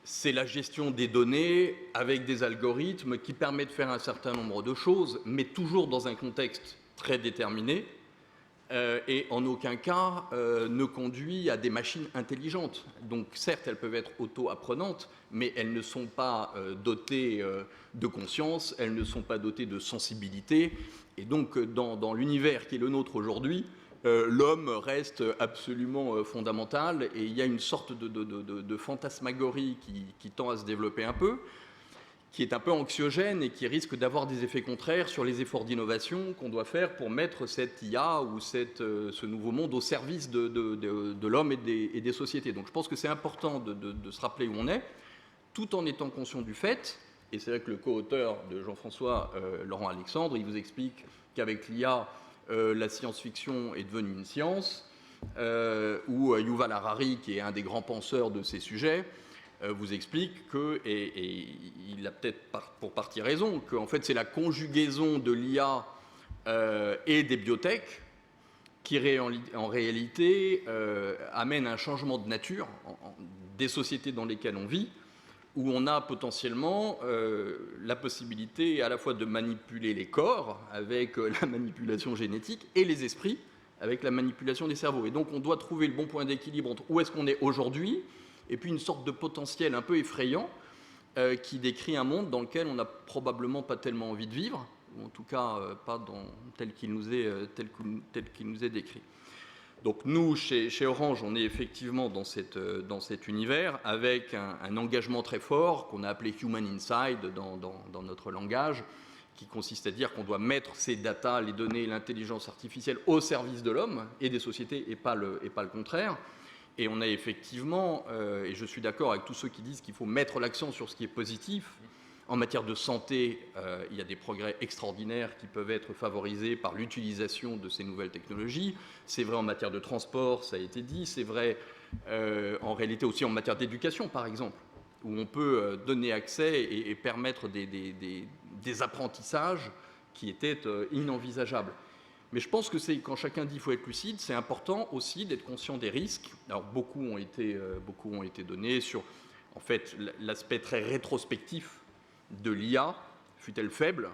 G: c'est la gestion des données avec des algorithmes qui permettent de faire un certain nombre de choses, mais toujours dans un contexte très déterminé, et en aucun cas ne conduit à des machines intelligentes. Donc certes, elles peuvent être auto-apprenantes, mais elles ne sont pas dotées de conscience, elles ne sont pas dotées de sensibilité, et donc dans l'univers qui est le nôtre aujourd'hui, l'homme reste absolument fondamental, et il y a une sorte de fantasmagorie qui tend à se développer un peu, qui est un peu anxiogène et qui risque d'avoir des effets contraires sur les efforts d'innovation qu'on doit faire pour mettre cette IA ou ce nouveau monde au service de l'homme et des sociétés. Donc je pense que c'est important de se rappeler où on est, tout en étant conscient du fait, et c'est vrai que le co-auteur de Jean-François, Laurent Alexandre, il vous explique qu'avec l'IA, la science-fiction est devenue une science, ou Yuval Harari, qui est un des grands penseurs de ces sujets, vous explique que, et il a peut-être pour partie raison, qu'en fait c'est la conjugaison de l'IA et des biotech qui en réalité amène un changement de nature des sociétés dans lesquelles on vit, où on a potentiellement la possibilité à la fois de manipuler les corps avec la manipulation génétique et les esprits avec la manipulation des cerveaux. Et donc on doit trouver le bon point d'équilibre entre où est-ce qu'on est aujourd'hui et puis une sorte de potentiel un peu effrayant qui décrit un monde dans lequel on n'a probablement pas tellement envie de vivre, ou en tout cas pas tel qu'il nous est décrit. Donc nous, chez Orange, on est effectivement dans cet univers avec un engagement très fort qu'on a appelé Human Inside dans notre langage, qui consiste à dire qu'on doit mettre ces data, les données, l'intelligence artificielle au service de l'homme et des sociétés et pas le contraire. Et on a effectivement, et je suis d'accord avec tous ceux qui disent qu'il faut mettre l'accent sur ce qui est positif. En matière de santé, il y a des progrès extraordinaires qui peuvent être favorisés par l'utilisation de ces nouvelles technologies. C'est vrai en matière de transport, ça a été dit. C'est vrai en réalité aussi en matière d'éducation, par exemple, où on peut donner accès et permettre des apprentissages qui étaient inenvisageables. Mais je pense que quand chacun dit qu'il faut être lucide, c'est important aussi d'être conscient des risques. Alors beaucoup ont été donnés sur en fait l'aspect très rétrospectif de l'IA, fut-elle faible,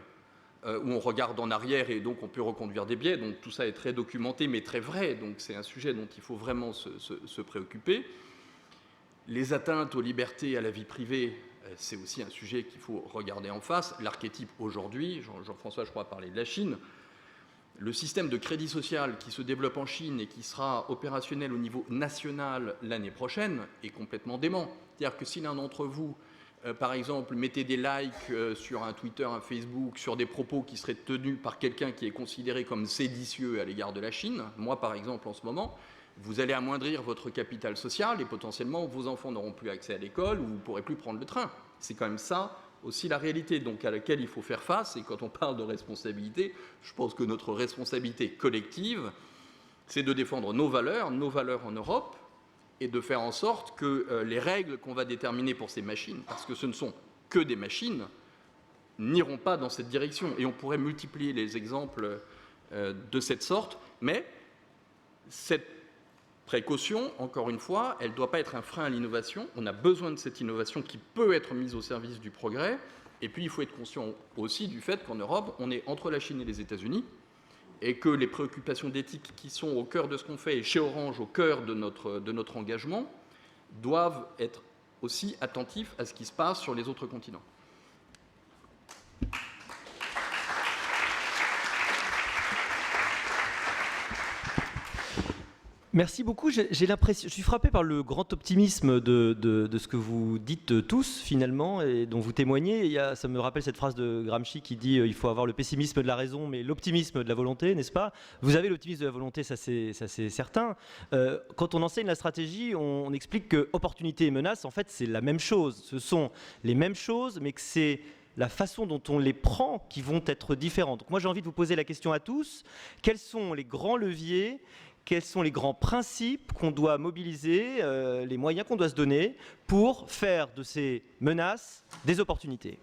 G: où on regarde en arrière et donc on peut reconduire des biais. Donc tout ça est très documenté mais très vrai, donc c'est un sujet dont il faut vraiment se préoccuper. Les atteintes aux libertés et à la vie privée, c'est aussi un sujet qu'il faut regarder en face. L'archétype aujourd'hui, Jean-François je crois parlait de la Chine, le système de crédit social qui se développe en Chine et qui sera opérationnel au niveau national l'année prochaine est complètement dément. C'est-à-dire que si l'un d'entre vous par exemple, mettez des likes sur un Twitter, un Facebook, sur des propos qui seraient tenus par quelqu'un qui est considéré comme séditieux à l'égard de la Chine. Moi, par exemple, en ce moment, vous allez amoindrir votre capital social et potentiellement vos enfants n'auront plus accès à l'école ou vous ne pourrez plus prendre le train. C'est quand même ça aussi la réalité, donc à laquelle il faut faire face. Et quand on parle de responsabilité, je pense que notre responsabilité collective, c'est de défendre nos valeurs en Europe, et de faire en sorte que les règles qu'on va déterminer pour ces machines, parce que ce ne sont que des machines, n'iront pas dans cette direction. Et on pourrait multiplier les exemples de cette sorte, mais cette précaution, encore une fois, elle ne doit pas être un frein à l'innovation. On a besoin de cette innovation qui peut être mise au service du progrès. Et puis il faut être conscient aussi du fait qu'en Europe, on est entre la Chine et les États-Unis, et que les préoccupations d'éthique qui sont au cœur de ce qu'on fait, et chez Orange, au cœur de notre engagement, doivent être aussi attentifs à ce qui se passe sur les autres continents.
B: Merci beaucoup. J'ai l'impression, je suis frappé par le grand optimisme de ce que vous dites tous finalement et dont vous témoignez. Ça me rappelle cette phrase de Gramsci qui dit il faut avoir le pessimisme de la raison, mais l'optimisme de la volonté, n'est-ce pas? Vous avez l'optimisme de la volonté, ça c'est certain. Quand on enseigne la stratégie, on explique que opportunité et menace, en fait, c'est la même chose. Ce sont les mêmes choses, mais que c'est la façon dont on les prend qui vont être différentes. Donc moi, j'ai envie de vous poser la question à tous. Quels sont les grands leviers quels sont les grands principes qu'on doit mobiliser, les moyens qu'on doit se donner pour faire de ces menaces des opportunités.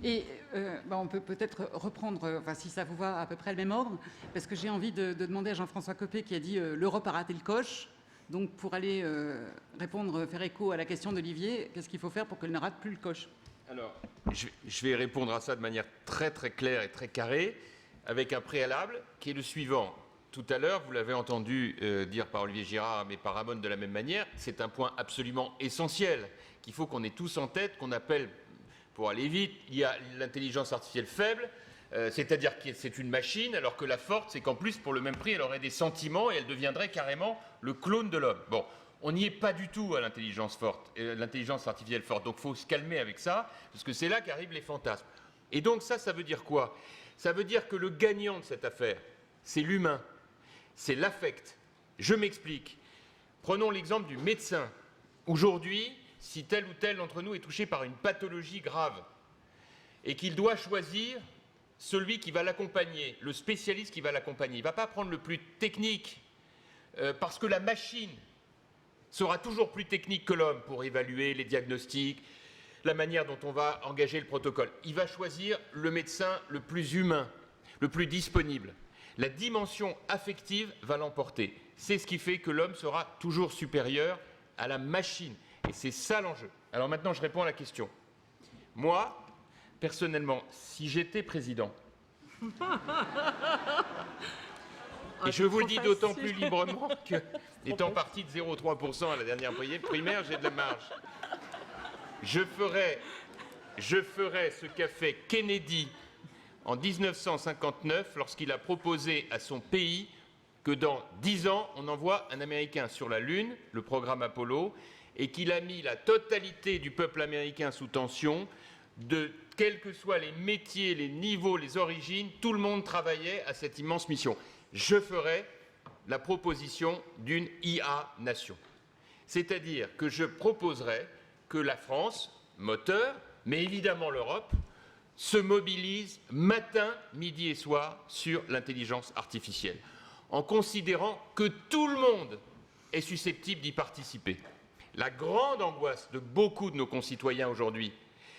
A: Et on peut peut-être reprendre, si ça vous va, à peu près le même ordre, parce que j'ai envie de demander à Jean-François Copé qui a dit l'Europe a raté le coche. Donc pour aller faire écho à la question d'Olivier, qu'est-ce qu'il faut faire pour qu'elle ne rate plus le coche?
C: Alors, je vais répondre à ça de manière très très claire et très carrée, avec un préalable qui est le suivant. Tout à l'heure, vous l'avez entendu dire par Olivier Girard, mais par Ramon de la même manière, c'est un point absolument essentiel qu'il faut qu'on ait tous en tête, qu'on appelle, pour aller vite, il y a l'intelligence artificielle faible, c'est-à-dire que c'est une machine, alors que la forte, c'est qu'en plus, pour le même prix, elle aurait des sentiments et elle deviendrait carrément le clone de l'homme. Bon, on n'y est pas du tout à l'intelligence forte, l'intelligence artificielle forte, donc il faut se calmer avec ça, parce que c'est là qu'arrivent les fantasmes. Et donc ça veut dire quoi? Ça veut dire que le gagnant de cette affaire, c'est l'humain, c'est l'affect. Je m'explique. Prenons l'exemple du médecin. Aujourd'hui, si tel ou tel d'entre nous est touché par une pathologie grave et qu'il doit choisir celui qui va l'accompagner, le spécialiste qui va l'accompagner, il ne va pas prendre le plus technique parce que la machine sera toujours plus technique que l'homme pour évaluer les diagnostics, la manière dont on va engager le protocole. Il va choisir le médecin le plus humain, le plus disponible. La dimension affective va l'emporter. C'est ce qui fait que l'homme sera toujours supérieur à la machine. Et c'est ça l'enjeu. Alors maintenant, je réponds à la question. Moi, personnellement, si j'étais président, et je vous le dis d'autant plus librement que, étant parti de 0,3% à la dernière primaire, j'ai de la marge. Je ferais ce qu'a fait Kennedy en 1959 lorsqu'il a proposé à son pays que dans 10 ans, on envoie un Américain sur la Lune, le programme Apollo, et qu'il a mis la totalité du peuple américain sous tension, quels que soient les métiers, les niveaux, les origines, tout le monde travaillait à cette immense mission. Je ferai la proposition d'une IA-nation. C'est-à-dire que je proposerai que la France, moteur, mais évidemment l'Europe, se mobilise matin, midi et soir sur l'intelligence artificielle, en considérant que tout le monde est susceptible d'y participer. La grande angoisse de beaucoup de nos concitoyens aujourd'hui,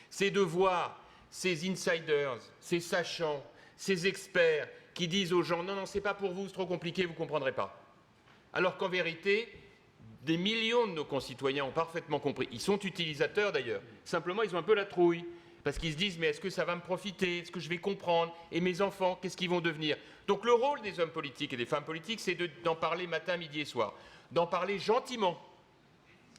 C: c'est de voir ces insiders, ces sachants, ces experts qui disent aux gens « Non, non, c'est pas pour vous, c'est trop compliqué, vous ne comprendrez pas ». Alors qu'en vérité, des millions de nos concitoyens ont parfaitement compris. Ils sont utilisateurs d'ailleurs. Simplement, ils ont un peu la trouille. Parce qu'ils se disent « Mais est-ce que ça va me profiter? Est-ce que je vais comprendre? Et mes enfants, qu'est-ce qu'ils vont devenir ?» Donc le rôle des hommes politiques et des femmes politiques, c'est d'en parler matin, midi et soir. D'en parler gentiment.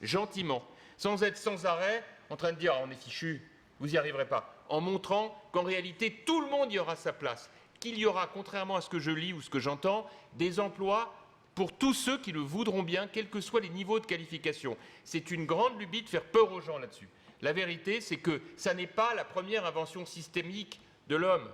C: Gentiment. Sans être sans arrêt en train de dire « On est fichu, vous n'y arriverez pas ». En montrant qu'en réalité, tout le monde y aura sa place. Qu'il y aura, contrairement à ce que je lis ou ce que j'entends, des emplois pour tous ceux qui le voudront bien, quels que soient les niveaux de qualification. C'est une grande lubie de faire peur aux gens là-dessus. La vérité, c'est que ça n'est pas la première invention systémique de l'homme.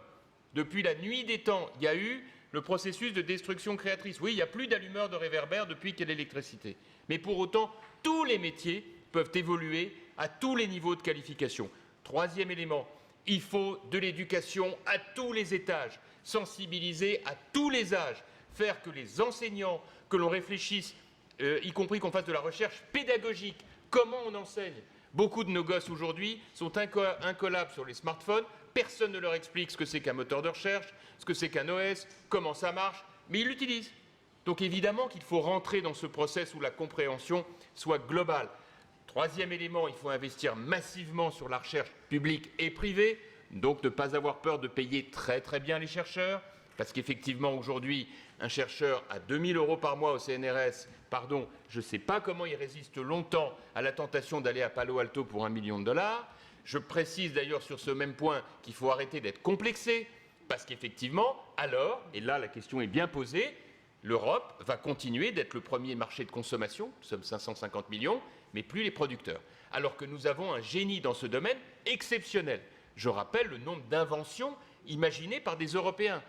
C: Depuis la nuit des temps, il y a eu le processus de destruction créatrice. Oui, il n'y a plus d'allumeurs de réverbères depuis qu'il y a l'électricité. Mais pour autant, tous les métiers peuvent évoluer à tous les niveaux de qualification. Troisième élément, il faut de l'éducation à tous les étages, sensibiliser à tous les âges, faire que les enseignants, que l'on réfléchisse, y compris qu'on fasse de la recherche pédagogique, comment on enseigne. Beaucoup de nos gosses aujourd'hui sont incollables sur les smartphones, personne ne leur explique ce que c'est qu'un moteur de recherche, ce que c'est qu'un OS, comment ça marche, mais ils l'utilisent. Donc évidemment qu'il faut rentrer dans ce process où la compréhension soit globale. Troisième élément, il faut investir massivement sur la recherche publique et privée, donc ne pas avoir peur de payer très très bien les chercheurs, parce qu'effectivement aujourd'hui, un chercheur à 2 000 € par mois au CNRS, je ne sais pas comment il résiste longtemps à la tentation d'aller à Palo Alto pour $1 million. Je précise d'ailleurs sur ce même point qu'il faut arrêter d'être complexé, parce qu'effectivement, alors, et là la question est bien posée, l'Europe va continuer d'être le premier marché de consommation, nous sommes 550 millions, mais plus les producteurs. Alors que nous avons un génie dans ce domaine exceptionnel. Je rappelle le nombre d'inventions imaginées par des Européens.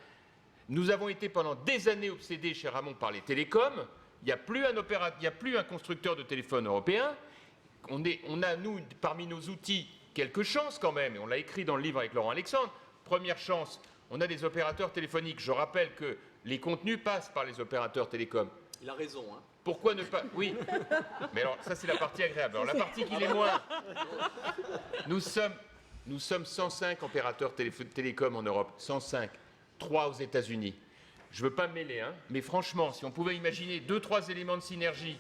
C: Nous avons été pendant des années obsédés chez Ramon par les télécoms. Il n'y a plus un constructeur de téléphone européen. On a, nous, parmi nos outils, quelques chances quand même, et on l'a écrit dans le livre avec Laurent Alexandre. Première chance, on a des opérateurs téléphoniques. Je rappelle que les contenus passent par les opérateurs télécoms.
G: Il a raison, hein.
C: Pourquoi ne pas... Oui, mais alors ça c'est la partie agréable. Alors la partie qui l'est moins... Nous sommes 105 opérateurs télécoms en Europe, 105, 3 aux États-Unis. Je ne veux pas me mêler, hein, mais franchement, si on pouvait imaginer 2-3 éléments de synergie,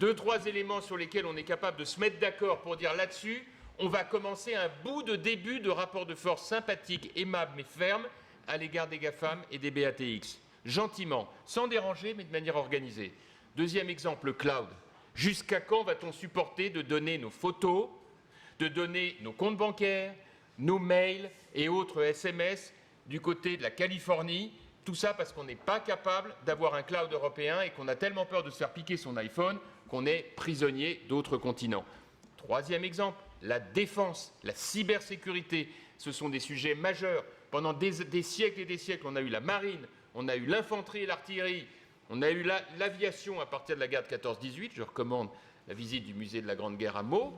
C: 2-3 éléments sur lesquels on est capable de se mettre d'accord pour dire là-dessus, on va commencer un bout de début de rapport de force sympathique, aimable mais ferme à l'égard des GAFAM et des BATX. Gentiment, sans déranger, mais de manière organisée. Deuxième exemple, le cloud. Jusqu'à quand va-t-on supporter de donner nos photos, de donner nos comptes bancaires, nos mails et autres SMS du côté de la Californie? Tout ça parce qu'on n'est pas capable d'avoir un cloud européen et qu'on a tellement peur de se faire piquer son iPhone qu'on est prisonnier d'autres continents. Troisième exemple, la défense, la cybersécurité. Ce sont des sujets majeurs. Pendant des siècles et des siècles, on a eu la marine, on a eu l'infanterie et l'artillerie, on a eu l'aviation à partir de la guerre de 14-18. Je recommande la visite du musée de la Grande Guerre à Meaux.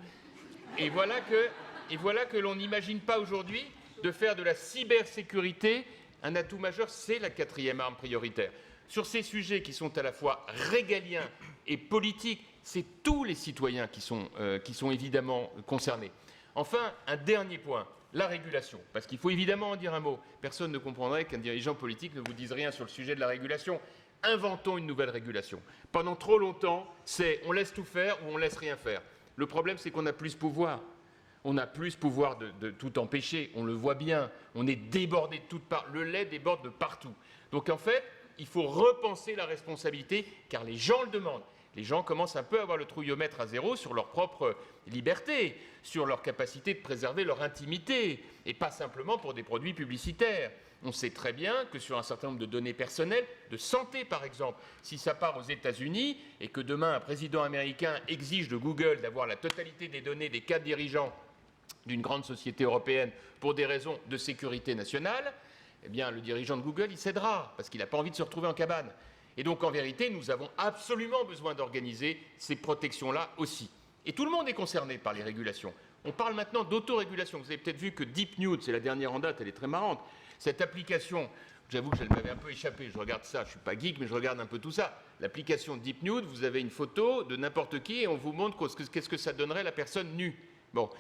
C: Et voilà que l'on n'imagine pas aujourd'hui de faire de la cybersécurité un atout majeur. C'est la 4e arme prioritaire. Sur ces sujets qui sont à la fois régaliens et politiques, c'est tous les citoyens qui sont évidemment concernés. Enfin, un dernier point, la régulation. Parce qu'il faut évidemment en dire un mot. Personne ne comprendrait qu'un dirigeant politique ne vous dise rien sur le sujet de la régulation. Inventons une nouvelle régulation. Pendant trop longtemps, c'est on laisse tout faire ou on laisse rien faire. Le problème, c'est qu'on n'a plus ce pouvoir. On n'a plus ce pouvoir de tout empêcher. On le voit bien. On est débordé de toutes parts. Le lait déborde de partout. Donc en fait, il faut repenser la responsabilité, car les gens le demandent. Les gens commencent un peu à avoir le trouillomètre à zéro sur leur propre liberté, sur leur capacité de préserver leur intimité, et pas simplement pour des produits publicitaires. On sait très bien que sur un certain nombre de données personnelles, de santé par exemple, si ça part aux États-Unis et que demain un président américain exige de Google d'avoir la totalité des données des 4 dirigeants d'une grande société européenne pour des raisons de sécurité nationale, eh bien le dirigeant de Google, il cédera, parce qu'il n'a pas envie de se retrouver en cabane. Et donc en vérité, nous avons absolument besoin d'organiser ces protections-là aussi. Et tout le monde est concerné par les régulations. On parle maintenant d'autorégulation. Vous avez peut-être vu que DeepNude, c'est la dernière en date, elle est très marrante. Cette application, j'avoue que elle m'avait un peu échappé, je regarde ça, je ne suis pas geek, mais je regarde un peu tout ça. L'application DeepNude, vous avez une photo de n'importe qui et on vous montre qu'est-ce que ça donnerait la personne nue. Bon,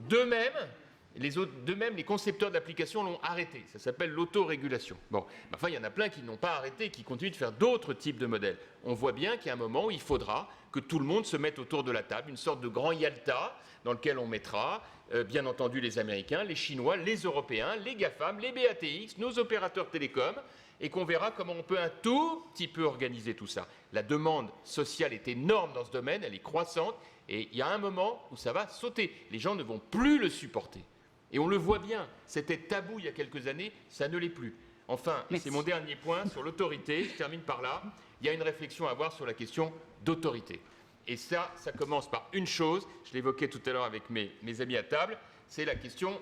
C: de même, les concepteurs d'applications l'ont arrêté. Ça s'appelle l'autorégulation. Bon, enfin, il y en a plein qui n'ont pas arrêté, qui continuent de faire d'autres types de modèles. On voit bien qu'il y a un moment où il faudra que tout le monde se mette autour de la table, une sorte de grand Yalta dans lequel on mettra, bien entendu, les Américains, les Chinois, les Européens, les GAFAM, les BATX, nos opérateurs télécoms, et qu'on verra comment on peut un tout petit peu organiser tout ça. La demande sociale est énorme dans ce domaine, elle est croissante, et il y a un moment où ça va sauter. Les gens ne vont plus le supporter. Et on le voit bien, c'était tabou il y a quelques années, ça ne l'est plus. Enfin, et c'est mon dernier point sur l'autorité, je termine par là, il y a une réflexion à avoir sur la question d'autorité. Et ça commence par une chose, je l'évoquais tout à l'heure avec mes amis à table, c'est la question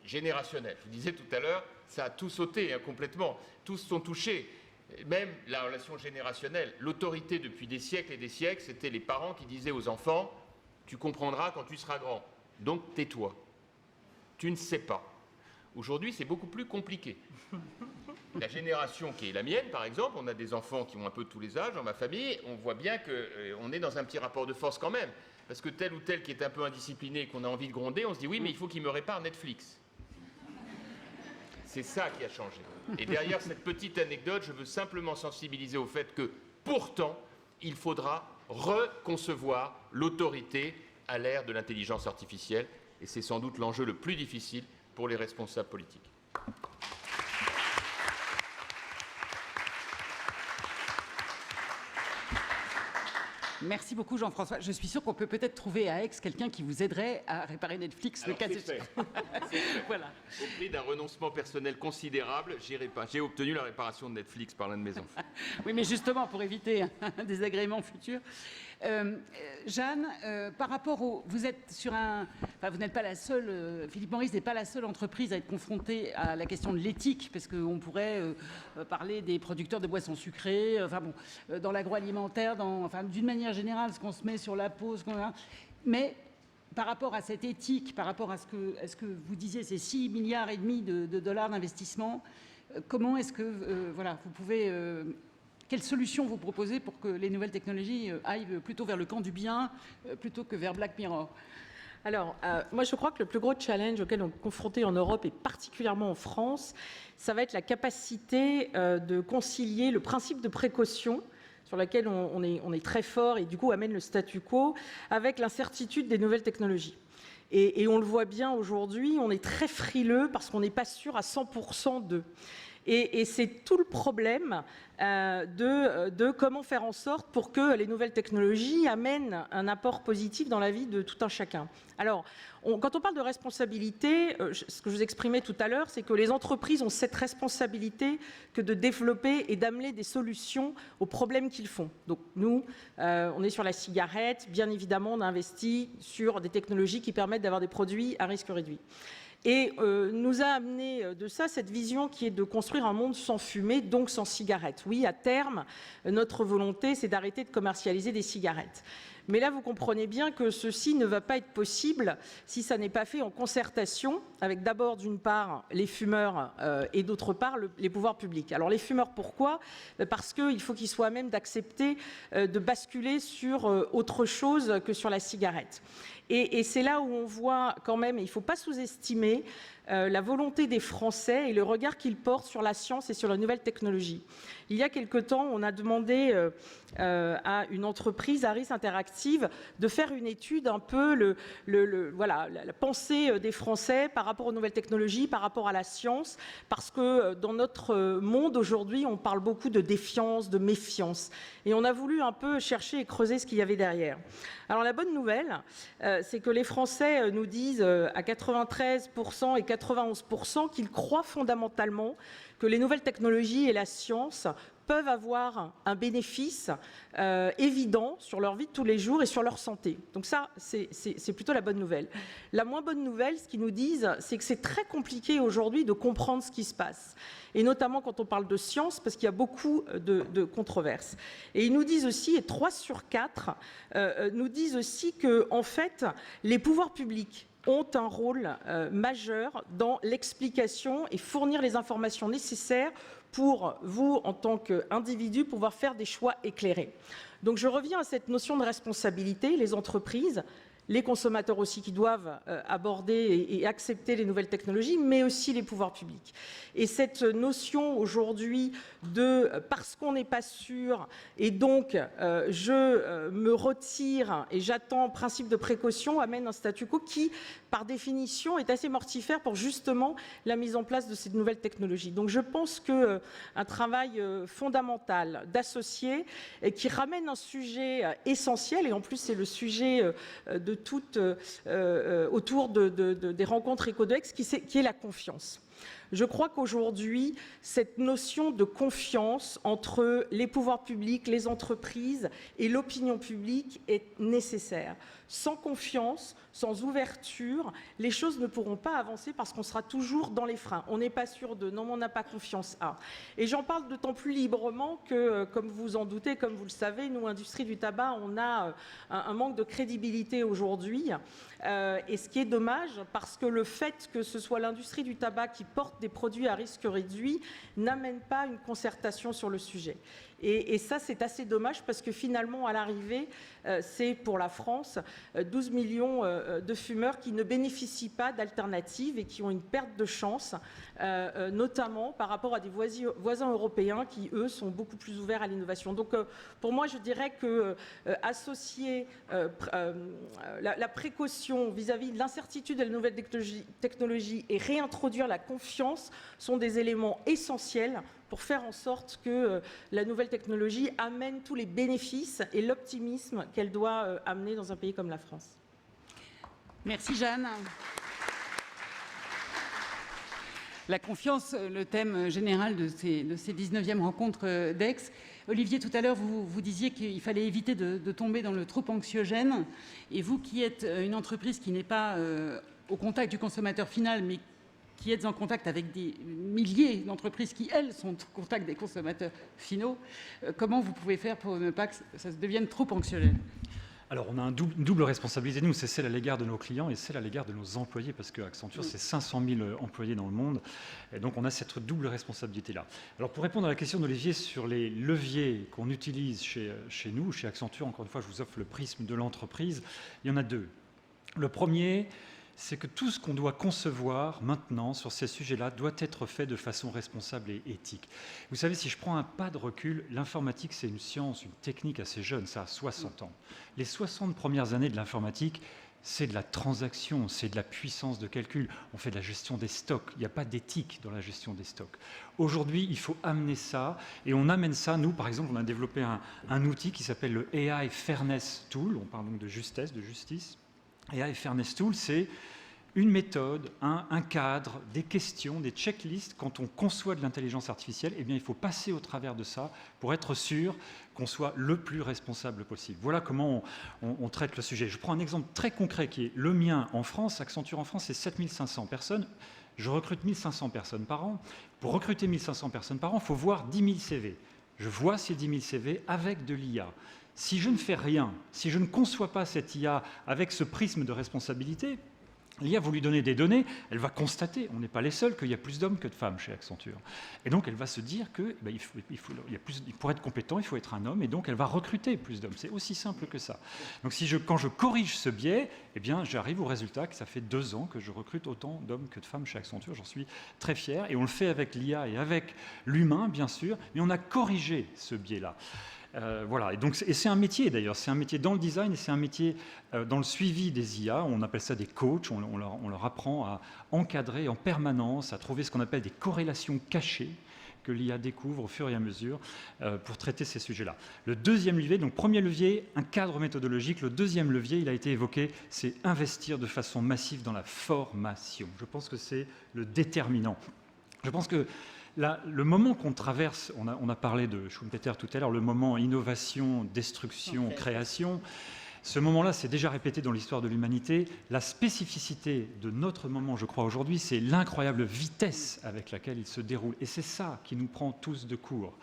C: générationnelle. Je vous disais tout à l'heure, ça a tout sauté complètement, tous sont touchés. Même la relation générationnelle, l'autorité depuis des siècles et des siècles, c'était les parents qui disaient aux enfants « tu comprendras quand tu seras grand, donc tais-toi ». Tu ne sais pas. Aujourd'hui, c'est beaucoup plus compliqué. La génération qui est la mienne, par exemple, on a des enfants qui ont un peu tous les âges dans ma famille, on voit bien qu'on est dans un petit rapport de force quand même. Parce que tel ou tel qui est un peu indiscipliné et qu'on a envie de gronder, on se dit oui, mais il faut qu'il me répare Netflix. C'est ça qui a changé. Et derrière cette petite anecdote, je veux simplement sensibiliser au fait que, pourtant, il faudra reconcevoir l'autorité à l'ère de l'intelligence artificielle. Et c'est sans doute l'enjeu le plus difficile pour les responsables politiques.
A: Merci beaucoup Jean-François. Je suis sûr qu'on peut peut-être trouver à Aix quelqu'un qui vous aiderait à réparer Netflix le cas échéant. Voilà.
C: Au prix d'un renoncement personnel considérable, j'ai obtenu la réparation de Netflix par l'un de mes enfants.
A: Oui, mais justement pour éviter un désagrément futur. Jeanne, par rapport au... Vous êtes sur un... Enfin, vous n'êtes pas la seule... Philippe Morris n'est pas la seule entreprise à être confrontée à la question de l'éthique, parce qu'on pourrait parler des producteurs de boissons sucrées, enfin bon, dans l'agroalimentaire, enfin, d'une manière générale, ce qu'on se met sur la peau, mais par rapport à cette éthique, par rapport à ce que vous disiez, ces 6,5 milliards de dollars d'investissement, comment est-ce que voilà, vous pouvez... quelles solutions vous proposez pour que les nouvelles technologies aillent plutôt vers le camp du bien plutôt que vers Black Mirror?
D: Alors, moi, je crois que le plus gros challenge auquel on est confronté en Europe et particulièrement en France, ça va être la capacité de concilier le principe de précaution sur laquelle on est très fort et du coup amène le statu quo avec l'incertitude des nouvelles technologies. Et on le voit bien aujourd'hui, on est très frileux parce qu'on n'est pas sûr à 100% d'eux. Et c'est tout le problème de comment faire en sorte pour que les nouvelles technologies amènent un apport positif dans la vie de tout un chacun. Alors, quand on parle de responsabilité, ce que je vous exprimais tout à l'heure, c'est que les entreprises ont cette responsabilité que de développer et d'amener des solutions aux problèmes qu'ils font. Donc nous, on est sur la cigarette, bien évidemment, on a investi sur des technologies qui permettent d'avoir des produits à risque réduit. Et nous a amené de ça cette vision qui est de construire un monde sans fumée, donc sans cigarettes. Oui, à terme, notre volonté, c'est d'arrêter de commercialiser des cigarettes. Mais là, vous comprenez bien que ceci ne va pas être possible si ça n'est pas fait en concertation avec d'abord, d'une part, les fumeurs et d'autre part, les pouvoirs publics. Alors les fumeurs, pourquoi? Parce qu'il faut qu'ils soient à même d'accepter de basculer sur autre chose que sur la cigarette. Et c'est là où on voit quand même, et il ne faut pas sous-estimer, la volonté des Français et le regard qu'ils portent sur la science et sur la nouvelle technologie. Il y a quelque temps, on a demandé à une entreprise, Harris Interactive, de faire une étude un peu voilà, la pensée des Français par rapport aux nouvelles technologies, par rapport à la science, parce que dans notre monde aujourd'hui, on parle beaucoup de défiance, de méfiance. Et on a voulu un peu chercher et creuser ce qu'il y avait derrière. Alors la bonne nouvelle, c'est que les Français nous disent à 93% et 91% qu'ils croient fondamentalement que les nouvelles technologies et la science peuvent avoir un bénéfice évident sur leur vie de tous les jours et sur leur santé. Donc ça, c'est plutôt la bonne nouvelle. La moins bonne nouvelle, ce qu'ils nous disent, c'est que c'est très compliqué aujourd'hui de comprendre ce qui se passe. Et notamment quand on parle de science, parce qu'il y a beaucoup de controverses. Et ils nous disent aussi, et 3 sur 4 nous disent aussi que, en fait, les pouvoirs publics ont un rôle majeur dans l'explication et fournir les informations nécessaires pour vous, en tant qu'individu, pouvoir faire des choix éclairés. Donc je reviens à cette notion de responsabilité, les entreprises, les consommateurs aussi qui doivent aborder et accepter les nouvelles technologies, mais aussi les pouvoirs publics. Et cette notion aujourd'hui de parce qu'on n'est pas sûr et donc je me retire et j'attends principe de précaution amène un statu quo qui, par définition, est assez mortifère pour justement la mise en place de ces nouvelles technologies. Donc je pense qu'un travail fondamental d'associés qui ramène un sujet essentiel, et en plus c'est le sujet de toutes autour des rencontres Ecodex, qui est la confiance. Je crois qu'aujourd'hui, cette notion de confiance entre les pouvoirs publics, les entreprises et l'opinion publique est nécessaire. Sans confiance, sans ouverture, les choses ne pourront pas avancer parce qu'on sera toujours dans les freins. On n'est pas sûr de, non, on n'a pas confiance à. Et j'en parle d'autant plus librement que, comme vous en doutez, comme vous le savez, nous, industrie du tabac, on a un manque de crédibilité aujourd'hui. Et ce qui est dommage, parce que le fait que ce soit l'industrie du tabac qui porte des produits à risque réduit n'amène pas une concertation sur le sujet. Et ça, c'est assez dommage parce que finalement, à l'arrivée, c'est pour la France 12 millions de fumeurs qui ne bénéficient pas d'alternatives et qui ont une perte de chance, notamment par rapport à des voisins européens qui, eux, sont beaucoup plus ouverts à l'innovation. Donc, pour moi, je dirais que associer la précaution vis-à-vis de l'incertitude de la nouvelle technologie et réintroduire la confiance sont des éléments essentiels pour faire en sorte que la nouvelle technologie amène tous les bénéfices et l'optimisme qu'elle doit amener dans un pays comme la France.
A: Merci Jeanne. La confiance, le thème général de ces 19e rencontres d'Aix. Olivier, tout à l'heure, vous disiez qu'il fallait éviter de tomber dans le trop anxiogène. Et vous qui êtes une entreprise qui n'est pas au contact du consommateur final, mais qui êtes en contact avec des milliers d'entreprises qui, elles, sont au contact des consommateurs finaux, comment vous pouvez faire pour ne pas que ça se devienne trop anxiogène ?
E: Alors, on a une double responsabilité, nous, c'est celle à l'égard de nos clients et celle à l'égard de nos employés, parce que Accenture, c'est 500 000 employés dans le monde, et donc on a cette double responsabilité-là. Alors, pour répondre à la question d'Olivier sur les leviers qu'on utilise chez nous, chez Accenture, encore une fois, je vous offre le prisme de l'entreprise, il y en a deux. Le premier, c'est que tout ce qu'on doit concevoir maintenant sur ces sujets-là doit être fait de façon responsable et éthique. Vous savez, si je prends un pas de recul, l'informatique, c'est une science, une technique assez jeune, ça a 60 ans. Les 60 premières années de l'informatique, c'est de la transaction, c'est de la puissance de calcul. On fait de la gestion des stocks, il n'y a pas d'éthique dans la gestion des stocks. Aujourd'hui, il faut amener ça, et on amène ça, nous, par exemple, on a développé un outil qui s'appelle le AI Fairness Tool, on parle donc de justesse, de justice. AI Fairness Tool, c'est une méthode, un cadre, des questions, des checklists. Quand on conçoit de l'intelligence artificielle, eh bien, il faut passer au travers de ça pour être sûr qu'on soit le plus responsable possible. Voilà comment on traite le sujet. Je prends un exemple très concret qui est le mien en France. Accenture en France, c'est 7500 personnes. Je recrute 1500 personnes par an. Pour recruter 1500 personnes par an, il faut voir 10 000 CV. Je vois ces 10 000 CV avec de l'IA. Si je ne fais rien, si je ne conçois pas cette IA avec ce prisme de responsabilité, l'IA, vous lui donnez des données, elle va constater, on n'est pas les seuls, qu'il y a plus d'hommes que de femmes chez Accenture. Et donc, elle va se dire que pour être compétent, il faut être un homme, et donc elle va recruter plus d'hommes. C'est aussi simple que ça. Donc, quand je corrige ce biais, eh bien, j'arrive au résultat que ça fait 2 ans que je recrute autant d'hommes que de femmes chez Accenture. J'en suis très fier, et on le fait avec l'IA et avec l'humain, bien sûr, mais on a corrigé ce biais-là. Voilà, et c'est un métier d'ailleurs, c'est un métier dans le design et c'est un métier dans le suivi des IA, on appelle ça des coachs, on leur apprend à encadrer en permanence, à trouver ce qu'on appelle des corrélations cachées que l'IA découvre au fur et à mesure pour traiter ces sujets-là. Le deuxième levier, donc premier levier, un cadre méthodologique, le deuxième levier, il a été évoqué, c'est investir de façon massive dans la formation. Je pense que c'est le déterminant. Je pense que là, le moment qu'on traverse, on a parlé de Schumpeter tout à l'heure, le moment innovation, destruction, création, ce moment-là, c'est déjà répété dans l'histoire de l'humanité. La spécificité de notre moment, je crois, aujourd'hui, c'est l'incroyable vitesse avec laquelle il se déroule. Et c'est ça qui nous prend tous de court.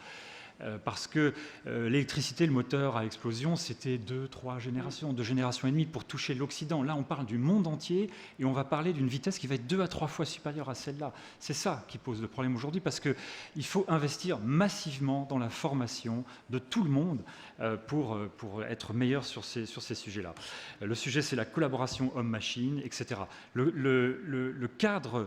E: Parce que l'électricité, le moteur à explosion, c'était 2 générations et demie pour toucher l'Occident. Là, on parle du monde entier et on va parler d'une vitesse qui va être 2 à 3 fois supérieure à celle-là. C'est ça qui pose le problème aujourd'hui parce qu'il faut investir massivement dans la formation de tout le monde pour être meilleur sur ces sujets-là. Le sujet, c'est la collaboration homme-machine, etc. Le cadre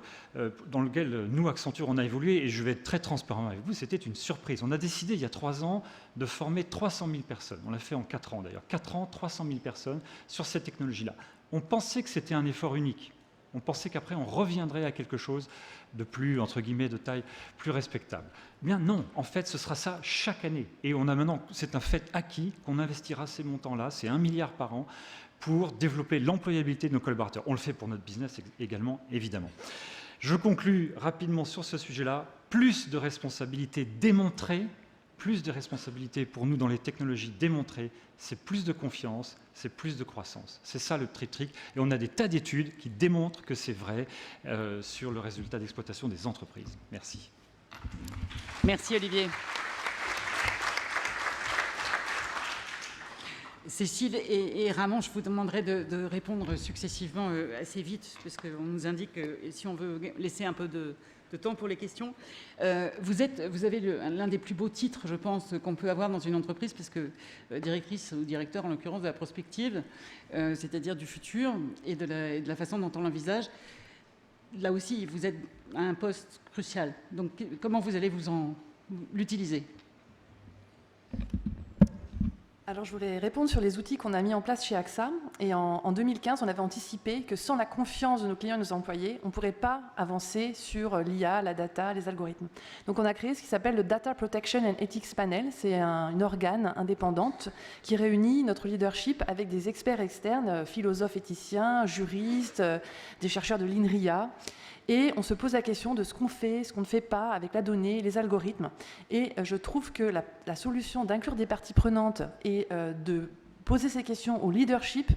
E: dans lequel nous, Accenture, on a évolué, et je vais être très transparent avec vous, c'était une surprise. On a décidé, il y a 3 ans, de former 300 000 personnes. On l'a fait en 4 ans, d'ailleurs. 4 ans, 300 000 personnes sur cette technologie-là. On pensait que c'était un effort unique. On pensait qu'après, on reviendrait à quelque chose de plus, entre guillemets, de taille plus respectable. Eh bien non, en fait, ce sera ça chaque année. Et on a maintenant, c'est un fait acquis, qu'on investira ces montants-là, c'est 1 milliard par an, pour développer l'employabilité de nos collaborateurs. On le fait pour notre business également, évidemment. Je conclus rapidement sur ce sujet-là. Plus de responsabilités démontrées, plus de responsabilités pour nous dans les technologies démontrées, c'est plus de confiance, c'est plus de croissance. C'est ça le triptyque. Et on a des tas d'études qui démontrent que c'est vrai sur le résultat d'exploitation des entreprises. Merci.
A: Merci Olivier. Cécile et Ramon, je vous demanderai de répondre successivement assez vite, parce qu'on nous indique que si on veut laisser un peu de temps pour les questions. Vous avez l'un des plus beaux titres, je pense, qu'on peut avoir dans une entreprise, parce que directrice ou directeur, en l'occurrence, de la prospective, c'est-à-dire du futur et de la façon dont on l'envisage. Là aussi, vous êtes à un poste crucial. Donc, comment vous allez l'utiliser ?
F: Alors, je voulais répondre sur les outils qu'on a mis en place chez AXA. Et en 2015, on avait anticipé que sans la confiance de nos clients et de nos employés, on ne pourrait pas avancer sur l'IA, la data, les algorithmes. Donc, on a créé ce qui s'appelle le Data Protection and Ethics Panel. C'est une organe indépendante qui réunit notre leadership avec des experts externes, philosophes, éthiciens, juristes, des chercheurs de l'INRIA. Et on se pose la question de ce qu'on fait, ce qu'on ne fait pas avec la donnée, les algorithmes. Et je trouve que la solution d'inclure des parties prenantes et de poser ces questions au leadership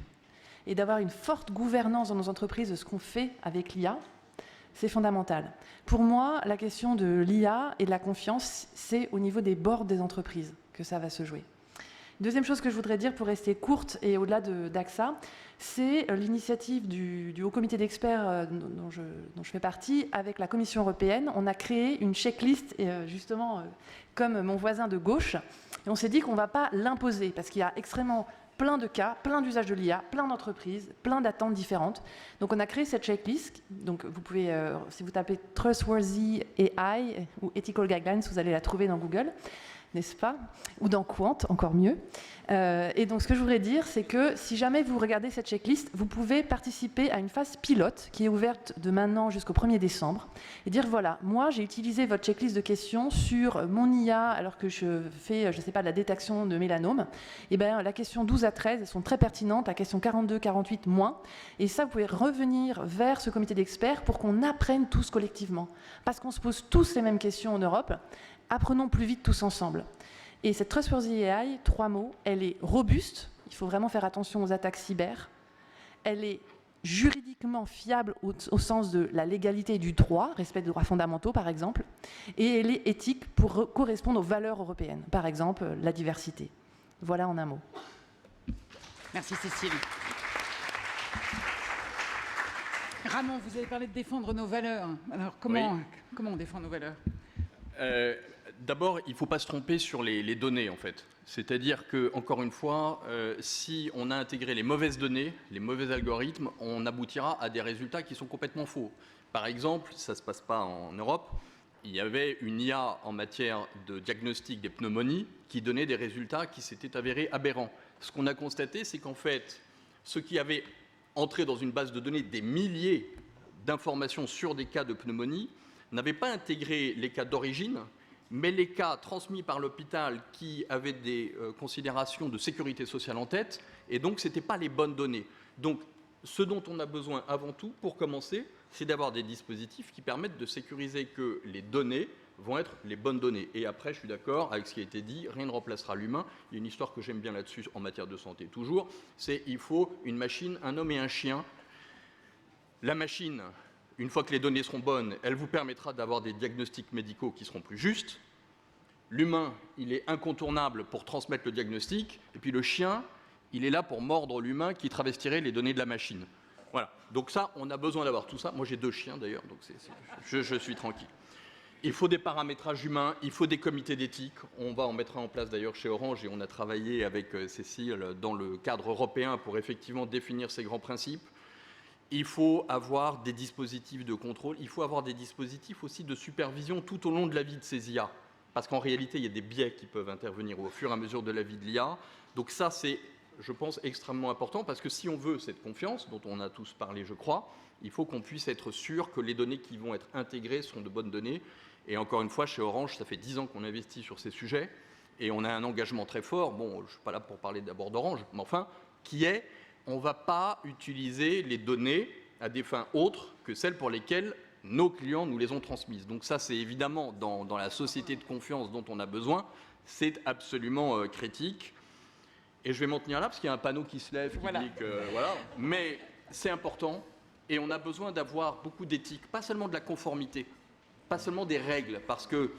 F: et d'avoir une forte gouvernance dans nos entreprises de ce qu'on fait avec l'IA, c'est fondamental. Pour moi, la question de l'IA et de la confiance, c'est au niveau des boards des entreprises que ça va se jouer. Deuxième chose que je voudrais dire pour rester courte et au-delà d'AXA, c'est l'initiative du Haut Comité d'experts dont je fais partie avec la Commission européenne. On a créé une checklist, justement, comme mon voisin de gauche, et on s'est dit qu'on ne va pas l'imposer, parce qu'il y a extrêmement plein de cas, plein d'usages de l'IA, plein d'entreprises, plein d'attentes différentes. Donc on a créé cette checklist. Donc vous pouvez, si vous tapez Trustworthy AI ou Ethical Guidelines, vous allez la trouver dans Google, n'est-ce pas? Ou dans Quant, encore mieux. Et donc ce que je voudrais dire, c'est que si jamais vous regardez cette checklist, vous pouvez participer à une phase pilote qui est ouverte de maintenant jusqu'au 1er décembre et dire voilà, moi j'ai utilisé votre checklist de questions sur mon IA alors que je fais, je ne sais pas, de la détection de mélanome. Et bien la question 12 à 13, elles sont très pertinentes, la question 42, 48 moins. Et ça, vous pouvez revenir vers ce comité d'experts pour qu'on apprenne tous collectivement. Parce qu'on se pose tous les mêmes questions en Europe. Apprenons plus vite tous ensemble. Et cette Trustworthy AI, 3 mots, elle est robuste, il faut vraiment faire attention aux attaques cyber, elle est juridiquement fiable au sens de la légalité et du droit, respect des droits fondamentaux par exemple, et elle est éthique pour correspondre aux valeurs européennes, par exemple la diversité. Voilà en un mot.
A: Merci Cécile. Ramon, vous avez parlé de défendre nos valeurs. Alors comment on défend nos valeurs?
G: D'abord, il ne faut pas se tromper sur les données, en fait. C'est-à-dire que, encore une fois, si on a intégré les mauvaises données, les mauvais algorithmes, on aboutira à des résultats qui sont complètement faux. Par exemple, ça ne se passe pas en Europe, il y avait une IA en matière de diagnostic des pneumonies qui donnait des résultats qui s'étaient avérés aberrants. Ce qu'on a constaté, c'est qu'en fait, ceux qui avaient entré dans une base de données des milliers d'informations sur des cas de pneumonie n'avaient pas intégré les cas d'origine, mais les cas transmis par l'hôpital qui avaient des considérations de sécurité sociale en tête, et donc ce n'étaient pas les bonnes données. Donc ce dont on a besoin avant tout, pour commencer, c'est d'avoir des dispositifs qui permettent de sécuriser que les données vont être les bonnes données. Et après, je suis d'accord avec ce qui a été dit, rien ne remplacera l'humain. Il y a une histoire que j'aime bien là-dessus en matière de santé toujours, c'est il faut une machine, un homme et un chien. La machine, une fois que les données seront bonnes, elle vous permettra d'avoir des diagnostics médicaux qui seront plus justes. L'humain, il est incontournable pour transmettre le diagnostic. Et puis le chien, il est là pour mordre l'humain qui travestirait les données de la machine. Voilà. Donc ça, on a besoin d'avoir tout ça. Moi, j'ai 2 chiens d'ailleurs, donc je suis tranquille. Il faut des paramétrages humains, il faut des comités d'éthique. On va en mettre en place d'ailleurs chez Orange et on a travaillé avec Cécile dans le cadre européen pour effectivement définir ces grands principes. Il faut avoir des dispositifs de contrôle, il faut avoir des dispositifs aussi de supervision tout au long de la vie de ces IA. Parce qu'en réalité, il y a des biais qui peuvent intervenir au fur et à mesure de la vie de l'IA. Donc ça, c'est, je pense, extrêmement important, parce que si on veut cette confiance, dont on a tous parlé, je crois, il faut qu'on puisse être sûr que les données qui vont être intégrées sont de bonnes données. Et encore une fois, chez Orange, ça fait 10 ans qu'on investit sur ces sujets, et on a un engagement très fort, bon, je ne suis pas là pour parler d'abord d'Orange, mais enfin, qui est... on ne va pas utiliser les données à des fins autres que celles pour lesquelles nos clients nous les ont transmises. Donc ça, c'est évidemment dans la société de confiance dont on a besoin, c'est absolument critique. Et je vais m'en tenir là, parce qu'il y a un panneau qui se lève, qui dit que... Voilà. Mais c'est important, et on a besoin d'avoir beaucoup d'éthique, pas seulement de la conformité, pas seulement des règles, parce que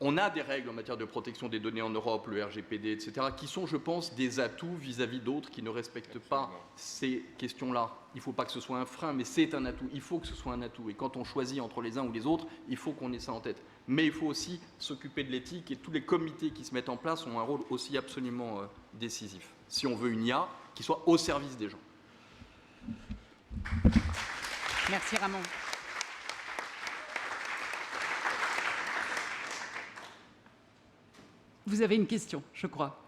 G: on a des règles en matière de protection des données en Europe, le RGPD, etc., qui sont, je pense, des atouts vis-à-vis d'autres qui ne respectent pas ces questions-là. Il ne faut pas que ce soit un frein, mais c'est un atout. Il faut que ce soit un atout. Et quand on choisit entre les uns ou les autres, il faut qu'on ait ça en tête. Mais il faut aussi s'occuper de l'éthique, et tous les comités qui se mettent en place ont un rôle aussi absolument décisif, si on veut une IA qui soit au service des gens.
A: Merci Ramon. Vous avez une question, je crois.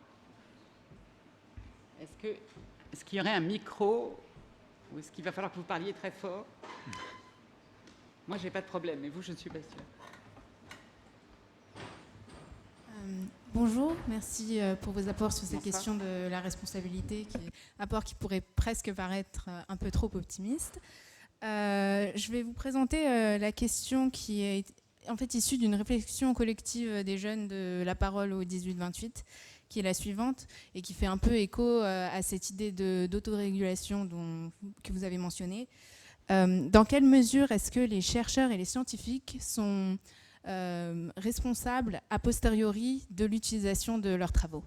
A: Est-ce qu'il y aurait un micro ou est-ce qu'il va falloir que vous parliez très fort? Moi, je n'ai pas de problème, mais vous, je ne suis pas sûre.
H: Bonjour, merci pour vos apports sur ces questions de la responsabilité, apport qui pourrait presque paraître un peu trop optimiste. Je vais vous présenter la question qui est en fait issue d'une réflexion collective des jeunes de La Parole au 18-28, qui est la suivante et qui fait un peu écho à cette idée d'autorégulation que vous avez mentionnée. Dans quelle mesure est-ce que les chercheurs et les scientifiques sont responsables a posteriori de l'utilisation de leurs travaux?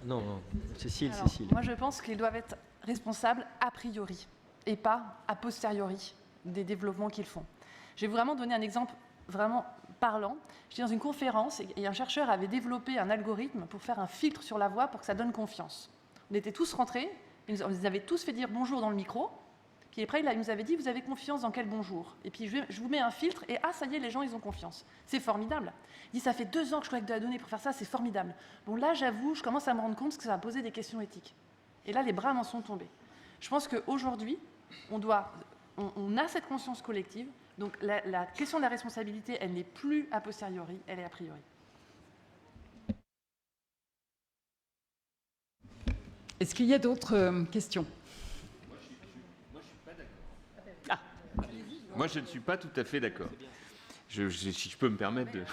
B: Non, non, Cécile,
F: Alors,
B: Cécile.
F: moi, je pense qu'ils doivent être responsables a priori et pas a posteriori des développements qu'ils font. Je vais vraiment donner un exemple vraiment parlant. J'étais dans une conférence et un chercheur avait développé un algorithme pour faire un filtre sur la voix pour que ça donne confiance. On était tous rentrés, on nous avait tous fait dire bonjour dans le micro, puis après il nous avait dit vous avez confiance dans quel bonjour? Et puis je vous mets un filtre et ah ça y est, les gens ils ont confiance. C'est formidable. Il dit ça fait 2 ans que je collecte de la donnée pour faire ça, c'est formidable. Bon là j'avoue, je commence à me rendre compte que ça va poser des questions éthiques. Et là les bras m'en sont tombés. Je pense qu'aujourd'hui, on a cette conscience collective. Donc la question de la responsabilité, elle n'est plus a posteriori, elle est a priori.
A: Est-ce qu'il y a d'autres questions?
C: Moi, je ne suis pas tout à fait d'accord. Si je peux me permettre de...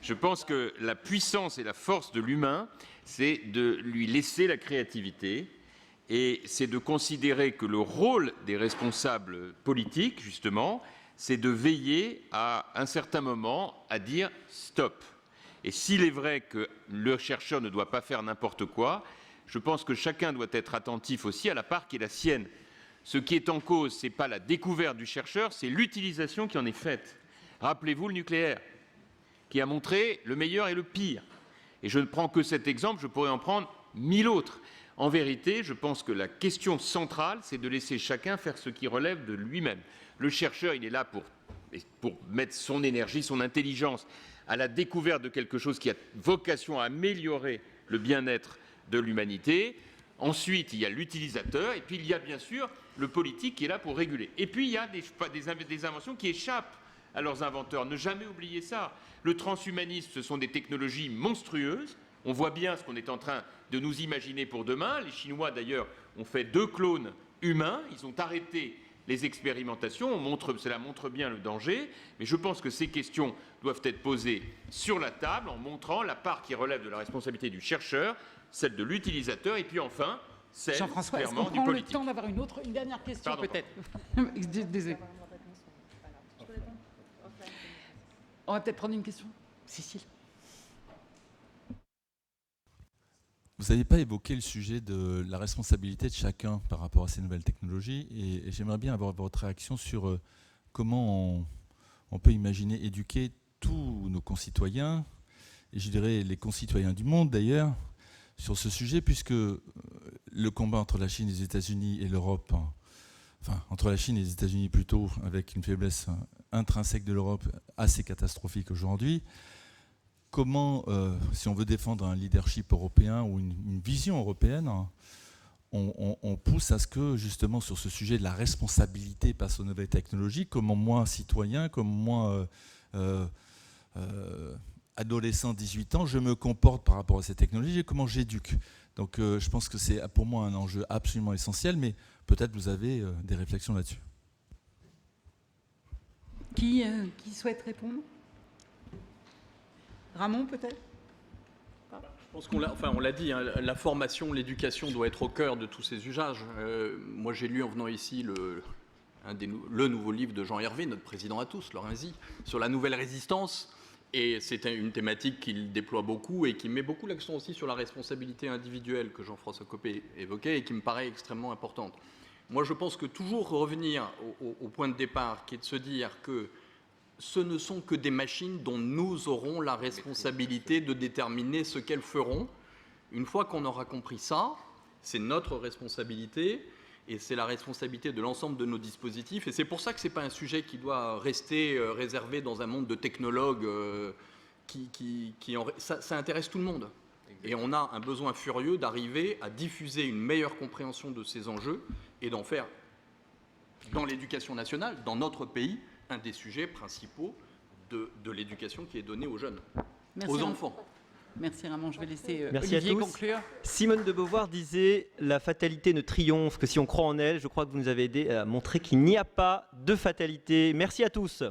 C: Je pense que la puissance et la force de l'humain, c'est de lui laisser la créativité et c'est de considérer que le rôle des responsables politiques, justement, c'est de veiller à un certain moment à dire stop. Et s'il est vrai que le chercheur ne doit pas faire n'importe quoi, je pense que chacun doit être attentif aussi à la part qui est la sienne. Ce qui est en cause, ce n'est pas la découverte du chercheur, c'est l'utilisation qui en est faite. Rappelez-vous le nucléaire, qui a montré le meilleur et le pire. Et je ne prends que cet exemple, je pourrais en prendre 1000 autres. En vérité, je pense que la question centrale, c'est de laisser chacun faire ce qui relève de lui-même. Le chercheur, il est là pour mettre son énergie, son intelligence à la découverte de quelque chose qui a vocation à améliorer le bien-être de l'humanité. Ensuite, il y a l'utilisateur, et puis il y a bien sûr le politique qui est là pour réguler. Et puis, il y a des inventions qui échappent à leurs inventeurs. Ne jamais oublier ça. Le transhumanisme, ce sont des technologies monstrueuses. On voit bien ce qu'on est en train de nous imaginer pour demain. Les Chinois, d'ailleurs, ont fait 2 clones humains. Ils ont arrêté les expérimentations. Cela montre bien le danger. Mais je pense que ces questions doivent être posées sur la table en montrant la part qui relève de la responsabilité du chercheur, celle de l'utilisateur, et puis enfin, celle
A: Jean-François, est-ce qu'on
C: clairement du
A: prend le
C: politique.
A: temps d'avoir une dernière question
C: Pardon.
A: peut-être? Désolé. On va peut-être prendre une question. Cécile.
I: Vous n'avez pas évoqué le sujet de la responsabilité de chacun par rapport à ces nouvelles technologies et j'aimerais bien avoir votre réaction sur comment on peut imaginer éduquer tous nos concitoyens, et je dirais les concitoyens du monde d'ailleurs, sur ce sujet, puisque le combat entre la Chine, les États-Unis et l'Europe, enfin entre la Chine et les États-Unis plutôt, avec une faiblesse intrinsèque de l'Europe assez catastrophique aujourd'hui, comment, si on veut défendre un leadership européen ou une vision européenne, on pousse à ce que, justement, sur ce sujet de la responsabilité face aux nouvelles technologies, comment moi, citoyen, comme moi, adolescent, 18 ans, je me comporte par rapport à ces technologies et comment j'éduque. Donc je pense que c'est pour moi un enjeu absolument essentiel, mais peut-être vous avez des réflexions là-dessus.
A: Qui souhaite répondre? Ramon, peut-être?
G: Je pense on l'a dit, hein, la formation, l'éducation doit être au cœur de tous ces usages. Moi, j'ai lu en venant ici le nouveau livre de Jean Hervé, notre président à tous, Lorenzi, sur la nouvelle résistance. Et c'est une thématique qu'il déploie beaucoup et qui met beaucoup l'accent aussi sur la responsabilité individuelle que Jean-François Copé évoquait et qui me paraît extrêmement importante. Moi, je pense que toujours revenir au point de départ, qui est de se dire que ce ne sont que des machines dont nous aurons la responsabilité de déterminer ce qu'elles feront. Une fois qu'on aura compris ça, c'est notre responsabilité et c'est la responsabilité de l'ensemble de nos dispositifs. Et c'est pour ça que ce n'est pas un sujet qui doit rester réservé dans un monde de technologues. Ça intéresse tout le monde. Et on a un besoin furieux d'arriver à diffuser une meilleure compréhension de ces enjeux et d'en faire, dans l'éducation nationale, dans notre pays, un des sujets principaux de l'éducation qui est donnée aux jeunes, aux enfants.
A: Merci Ramon, je vais laisser
B: Merci
A: Olivier
B: à tous.
A: conclure.
B: Simone de Beauvoir disait « La fatalité ne triomphe que si on croit en elle ». Je crois que vous nous avez aidé à montrer qu'il n'y a pas de fatalité. Merci à tous.